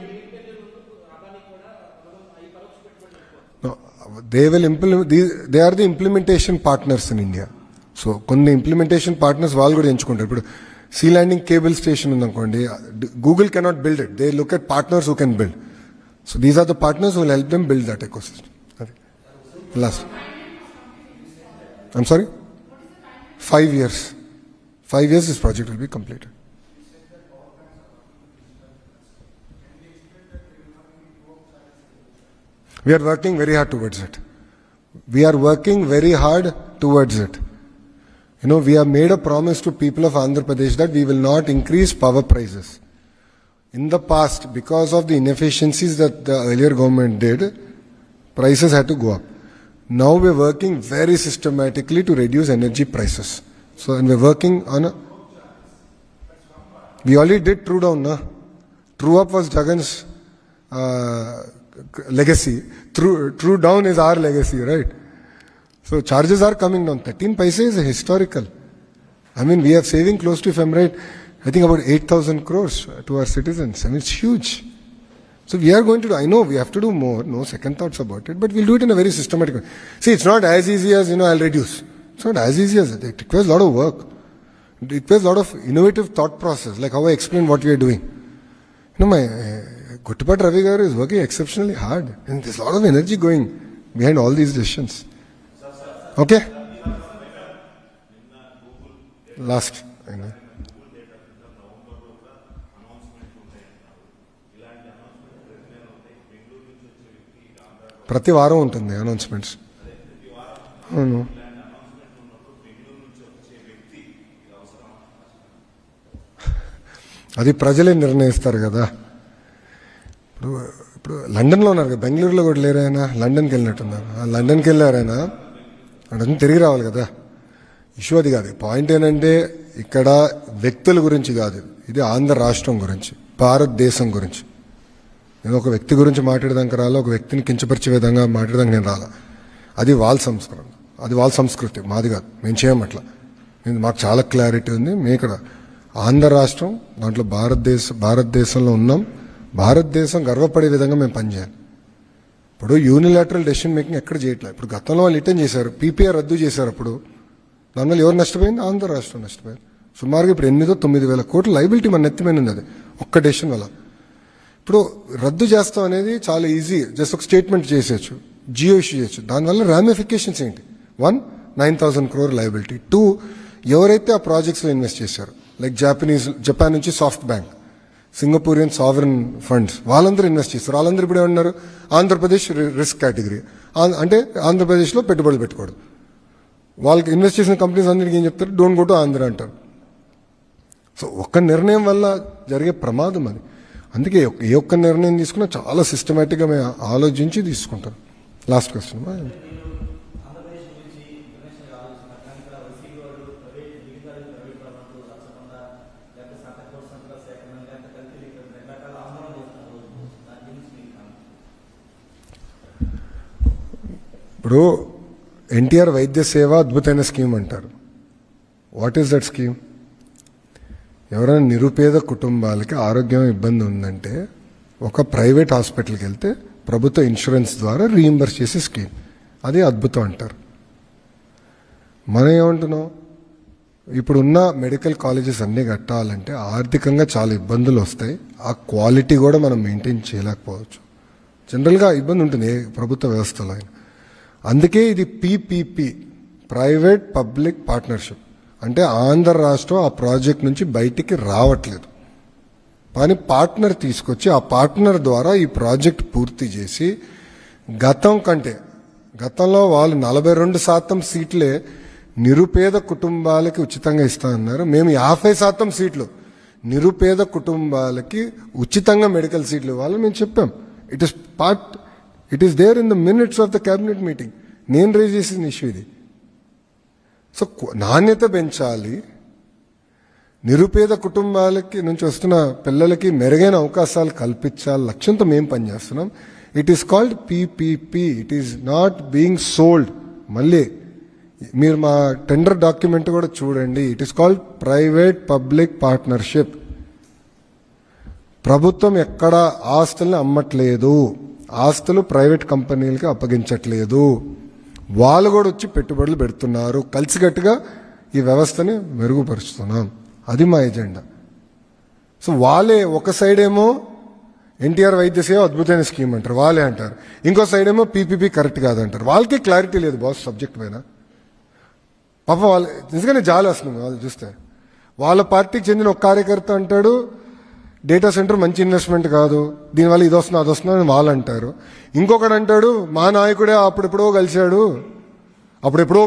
they are the implementation partners in India. So కొన్ని ఇంప్లిమెంటేషన్ పార్ట్నర్స్ వాళ్ళు కూడా ఎంచుకుంటారు. ఇప్పుడు సీ ల్యాండింగ్ కేబుల్ స్టేషన్ ఉందనుకోండి, Google cannot build it. They look at partners who can build. So these are the partners who will help them build that ecosystem. అది last I'm sorry 5 years. 5 years this project will be completed. We are working very hard towards it. We are working very hard towards it. You know, we have made a promise to people of Andhra Pradesh that we will not increase power prices. In the past, because of the inefficiencies that the earlier government did, prices had to go up. Now we are working very systematically to reduce energy prices. So, and we are working on a... We already did True Down, na? True Up was Jagan's legacy. True Down is our legacy, right? So charges are coming down. 13 paise is historical. I mean, we are saving close to, if I'm right, I think about 8,000 crores to our citizens. I mean, it's huge. So we are going to do, I know we have to do more, no second thoughts about it, but we'll do it in a very systematic way. See, it's not as easy as, I'll reduce. It's not as easy as it. It requires a lot of work. It requires a lot of innovative thought process, like how I explain what we are doing. My Guttipat Ravi Garu is working exceptionally hard, and there's a lot of energy going behind all these decisions. Okay? Last. ప్రతి వారం ఉంటుంది announcements. అవును. అది ప్రజలే నిర్ణయిస్తారు కదా. ఇప్పుడు లండన్లో ఉన్నారు కదా, బెంగళూరులో కూడా లేరైనా, లండన్కి వెళ్ళినట్టున్నారు. లండన్కి వెళ్ళారైనా అంటే తిరిగి రావాలి కదా. ఇష్యూ అది కాదు. పాయింట్ ఏంటంటే ఇక్కడ వ్యక్తుల గురించి కాదు, ఇది ఆంధ్ర రాష్ట్రం గురించి, భారతదేశం గురించి. నేను ఒక వ్యక్తి గురించి మాట్లాడదానికి రాలా, ఒక వ్యక్తిని కించపరిచే విధంగా మాట్లాడదానికి నేను రాలా. అది వాళ్ళ సంస్కరణ, అది వాళ్ళ సంస్కృతి, మాది కాదు. మేము చేయమట్లా. మాకు చాలా క్లారిటీ ఉంది. మేము ఇక్కడ ఆంధ్ర రాష్ట్రం, దాంట్లో భారతదేశంలో ఉన్నాం. భారతదేశం గర్వపడే విధంగా మేము పనిచేయాలి. ఇప్పుడు యూనిలాటరల్ డెసిషన్ మేకింగ్ ఎక్కడ చేయట్లేదు. ఇప్పుడు గతంలో వాళ్ళు రిటర్న్ చేశారు, పీపీఆర్ రద్దు చేశారు. అప్పుడు దానివల్ల ఎవరు నష్టపోయింది? ఆంధ్ర రాష్ట్రం నష్టపోయింది. సుమారుగా ఇప్పుడు 8,000-9,000 కోట్ల లైబిలిటీ మన నెత్తిమైన ఉంది. అది ఒక్క డెసిషన్ వల్ల. ఇప్పుడు రద్దు చేస్తాం అనేది చాలా ఈజీ, జస్ట్ ఒక స్టేట్మెంట్ చేసేయచ్చు, జియో ఇష్యూ చేయొచ్చు. దానివల్ల రామిఫికేషన్స్ ఏంటి? 1, 9,000 crore లైబిలిటీ. 2, ఎవరైతే ఆ ప్రాజెక్ట్స్లో ఇన్వెస్ట్ చేశారు, లైక్ జపాన్ నుంచి soft bank, Singaporean sovereign funds, వాళ్ళందరూ ఇన్వెస్ట్ చేస్తారు. వాళ్ళందరూ ఇప్పుడు ఏమన్నారు? ఆంధ్రప్రదేశ్ రిస్క్ కేటగిరీ, అంటే ఆంధ్రప్రదేశ్లో పెట్టుబడులు పెట్టకూడదు. వాళ్ళకి ఇన్వెస్ట్ చేసిన కంపెనీస్ అందరికీ ఏం చెప్తారు? డోంట్ గో టు ఆంధ్ర అంటారు. సో ఒక్క నిర్ణయం వల్ల జరిగే ప్రమాదం అది. అందుకే ఏ ఒక్క నిర్ణయం తీసుకున్నా చాలా సిస్టమేటిక్గా మేము ఆలోచించి తీసుకుంటాం. Last question. ఇప్పుడు ఎన్టీఆర్ వైద్య సేవ అద్భుతమైన స్కీమ్ అంటారు. What is that scheme? ఎవరైనా నిరుపేద కుటుంబాలకి ఆరోగ్యం ఇబ్బంది ఉందంటే ఒక ప్రైవేట్ హాస్పిటల్కి వెళ్తే ప్రభుత్వ ఇన్సూరెన్స్ ద్వారా రీయింబర్స్ చేసే స్కీమ్. అది అద్భుతం అంటారు. మనం ఏమంటున్నాం? ఇప్పుడున్న మెడికల్ కాలేజెస్ అన్నీ కట్టాలంటే ఆర్థికంగా చాలా ఇబ్బందులు వస్తాయి. ఆ క్వాలిటీ కూడా మనం మెయింటైన్ చేయలేకపోవచ్చు. జనరల్గా ఇబ్బంది ఉంటుంది ఏ ప్రభుత్వ వ్యవస్థలో అయినా. అందుకే ఇది PPP, ప్రైవేట్ పబ్లిక్ పార్ట్నర్షిప్. అంటే ఆంధ్ర రాష్ట్రం ఆ ప్రాజెక్ట్ నుంచి బయటికి రావట్లేదు, కానీ పార్ట్నర్ తీసుకొచ్చి ఆ పార్ట్నర్ ద్వారా ఈ ప్రాజెక్ట్ పూర్తి చేసి గతంలో వాళ్ళు 42% సీట్లే నిరుపేద కుటుంబాలకి ఉచితంగా ఇస్తా అన్నారు. మేము 50% సీట్లు నిరుపేద కుటుంబాలకి ఉచితంగా మెడికల్ సీట్లు ఇవ్వాలని మేము చెప్పాం. It is there in the minutes of the cabinet meeting. నేను రేజ్ చేసిన ఇష్యూ ఇది. సో నాణ్యత పెంచాలి, నిరుపేద కుటుంబాలకి నుంచి వస్తున్న పిల్లలకి మెరుగైన అవకాశాలు కల్పించాలి లక్ష్యంతో మేము పనిచేస్తున్నాం. It is called PPP. It is not being sold. మళ్ళీ మీరు మా టెండర్ డాక్యుమెంట్ కూడా చూడండి. It is called private public partnership. ప్రభుత్వం ఎక్కడ ఆస్తుల్ని అమ్మట్లేదు, ఆస్తులు ప్రైవేట్ కంపెనీలకి అప్పగించట్లేదు. వాళ్ళు కూడా వచ్చి పెట్టుబడులు పెడుతున్నారు. కలిసికట్టుగా ఈ వ్యవస్థని మెరుగుపరుస్తున్నాం. అది మా ఎజెండా. సో వాళ్ళే ఒక సైడ్ ఏమో ఎన్టీఆర్ వైద్య సేవ అద్భుతమైన స్కీమ్ అంటారు, వాళ్ళే అంటారు. ఇంకో సైడ్ ఏమో PPP కరెక్ట్ కాదంటారు. వాళ్ళకి క్లారిటీ లేదు బాస్ సబ్జెక్ట్ పైన. పాప వాళ్ళు నిజంగానే జాలి వస్తుంది వాళ్ళు చూస్తే. వాళ్ళ పార్టీకి చెందిన ఒక కార్యకర్త అంటాడు డేటా సెంటర్ మంచి ఇన్వెస్ట్మెంట్ కాదు, దీనివల్ల ఇది వస్తుంది అది వస్తుంది అని వాళ్ళు అంటారు. ఇంకొకడు అంటాడు మా నాయకుడే అప్పుడెప్పుడో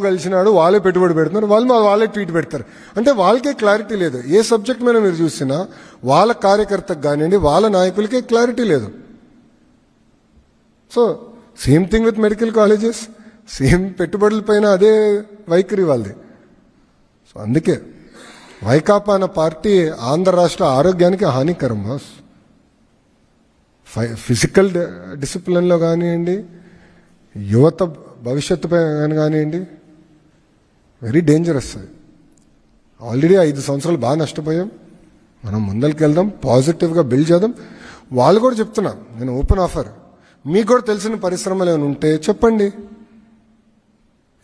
కలిసినాడు, వాళ్ళే పెట్టుబడి పెడుతున్నారు, వాళ్ళే ట్వీట్ పెడతారు. అంటే వాళ్ళకే క్లారిటీ లేదు. ఏ సబ్జెక్ట్ మీద మీరు చూసినా వాళ్ళ కార్యకర్తకు కానివ్వండి వాళ్ళ నాయకులకే క్లారిటీ లేదు. So same thing with medical colleges, same పెట్టుబడుల పైన అదే వైఖరి వాళ్ళది. సో అందుకే వైకాపా అన్న పార్టీ ఆంధ్ర రాష్ట్ర ఆరోగ్యానికి హానికరం బాస్. ఫిజికల్ డిసిప్లిన్లో కానివ్వండి, యువత భవిష్యత్తు పైన కానివ్వండి, వెరీ డేంజరస్. అది ఆల్రెడీ 5 సంవత్సరాలు బాగా నష్టపోయాం. మనం ముందరికి వెళ్దాం, పాజిటివ్గా బిల్డ్ చేద్దాం. వాళ్ళు కూడా చెప్తున్నా, నేను ఓపెన్ ఆఫర్, మీకు కూడా తెలిసిన పరిశ్రమలు ఏమైనా ఉంటే చెప్పండి.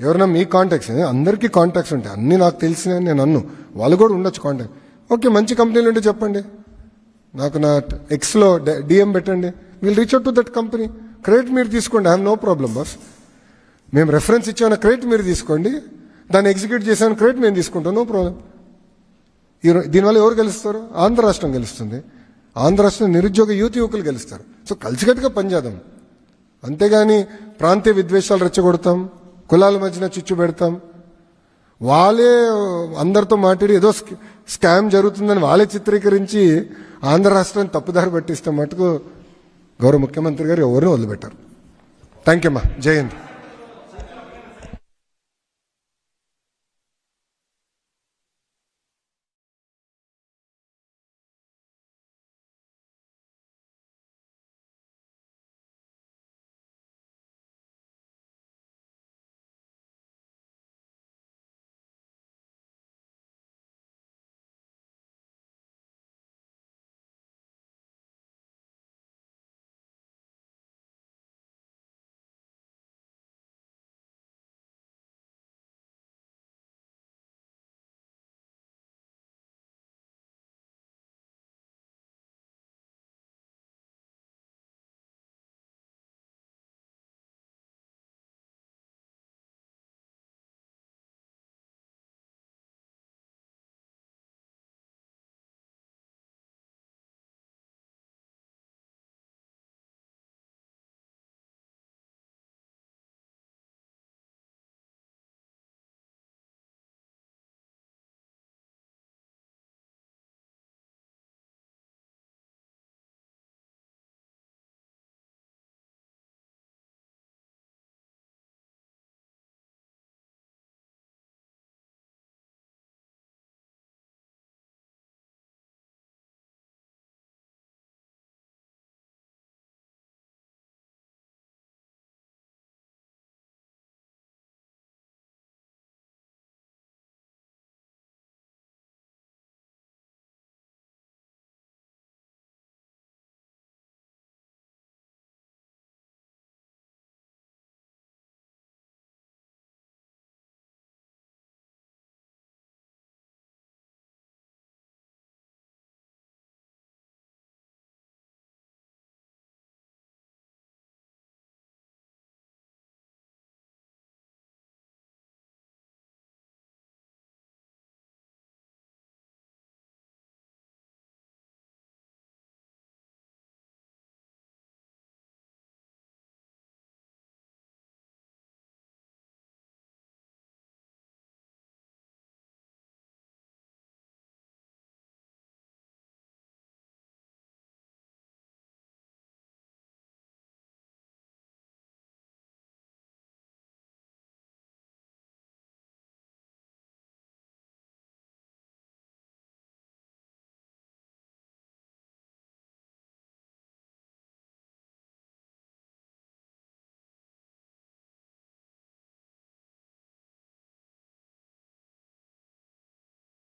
ఎవరైనా మీ కాంటాక్ట్స్, అందరికీ కాంటాక్ట్స్ ఉంటాయి, అన్నీ నాకు తెలిసినవి నేను అన్ను, వాళ్ళు కూడా ఉండొచ్చు కాంటాక్ట్. ఓకే మంచి కంపెనీలు ఉంటే చెప్పండి, నాకు నా ఎక్స్లో DM పెట్టండి, will reach out to that company. Credit మీరు తీసుకోండి, I have no problem boss. మేము రెఫరెన్స్ ఇచ్చామన్న క్రెడిట్ మీరు తీసుకోండి, దాన్ని ఎగ్జిక్యూట్ చేసామని క్రెడిట్ మేము తీసుకుంటాం, నో ప్రాబ్లం. దీనివల్ల ఎవరు గెలుస్తారు? ఆంధ్ర రాష్ట్రం గెలుస్తుంది. ఆంధ్ర రాష్ట్రం నిరుద్యోగ యువకులు గెలుస్తారు. సో కలిసికట్టుగా పనిచేద్దాం. అంతేగాని ప్రాంతీయ విద్వేషాలు రెచ్చగొడతాం, కులాల మధ్యన చిచ్చు పెడతాం, వాళ్ళే అందరితో మాట్లాడి ఏదో స్కామ్ జరుగుతుందని వాళ్ళే చిత్రీకరించి ఆంధ్ర రాష్ట్రాన్ని తప్పుదారి పట్టిస్తే మటుకు గౌరవ ముఖ్యమంత్రి గారు ఎవరిని వదిలిపెట్టారు. థ్యాంక్ యూ అమ్మా. జై హింద్.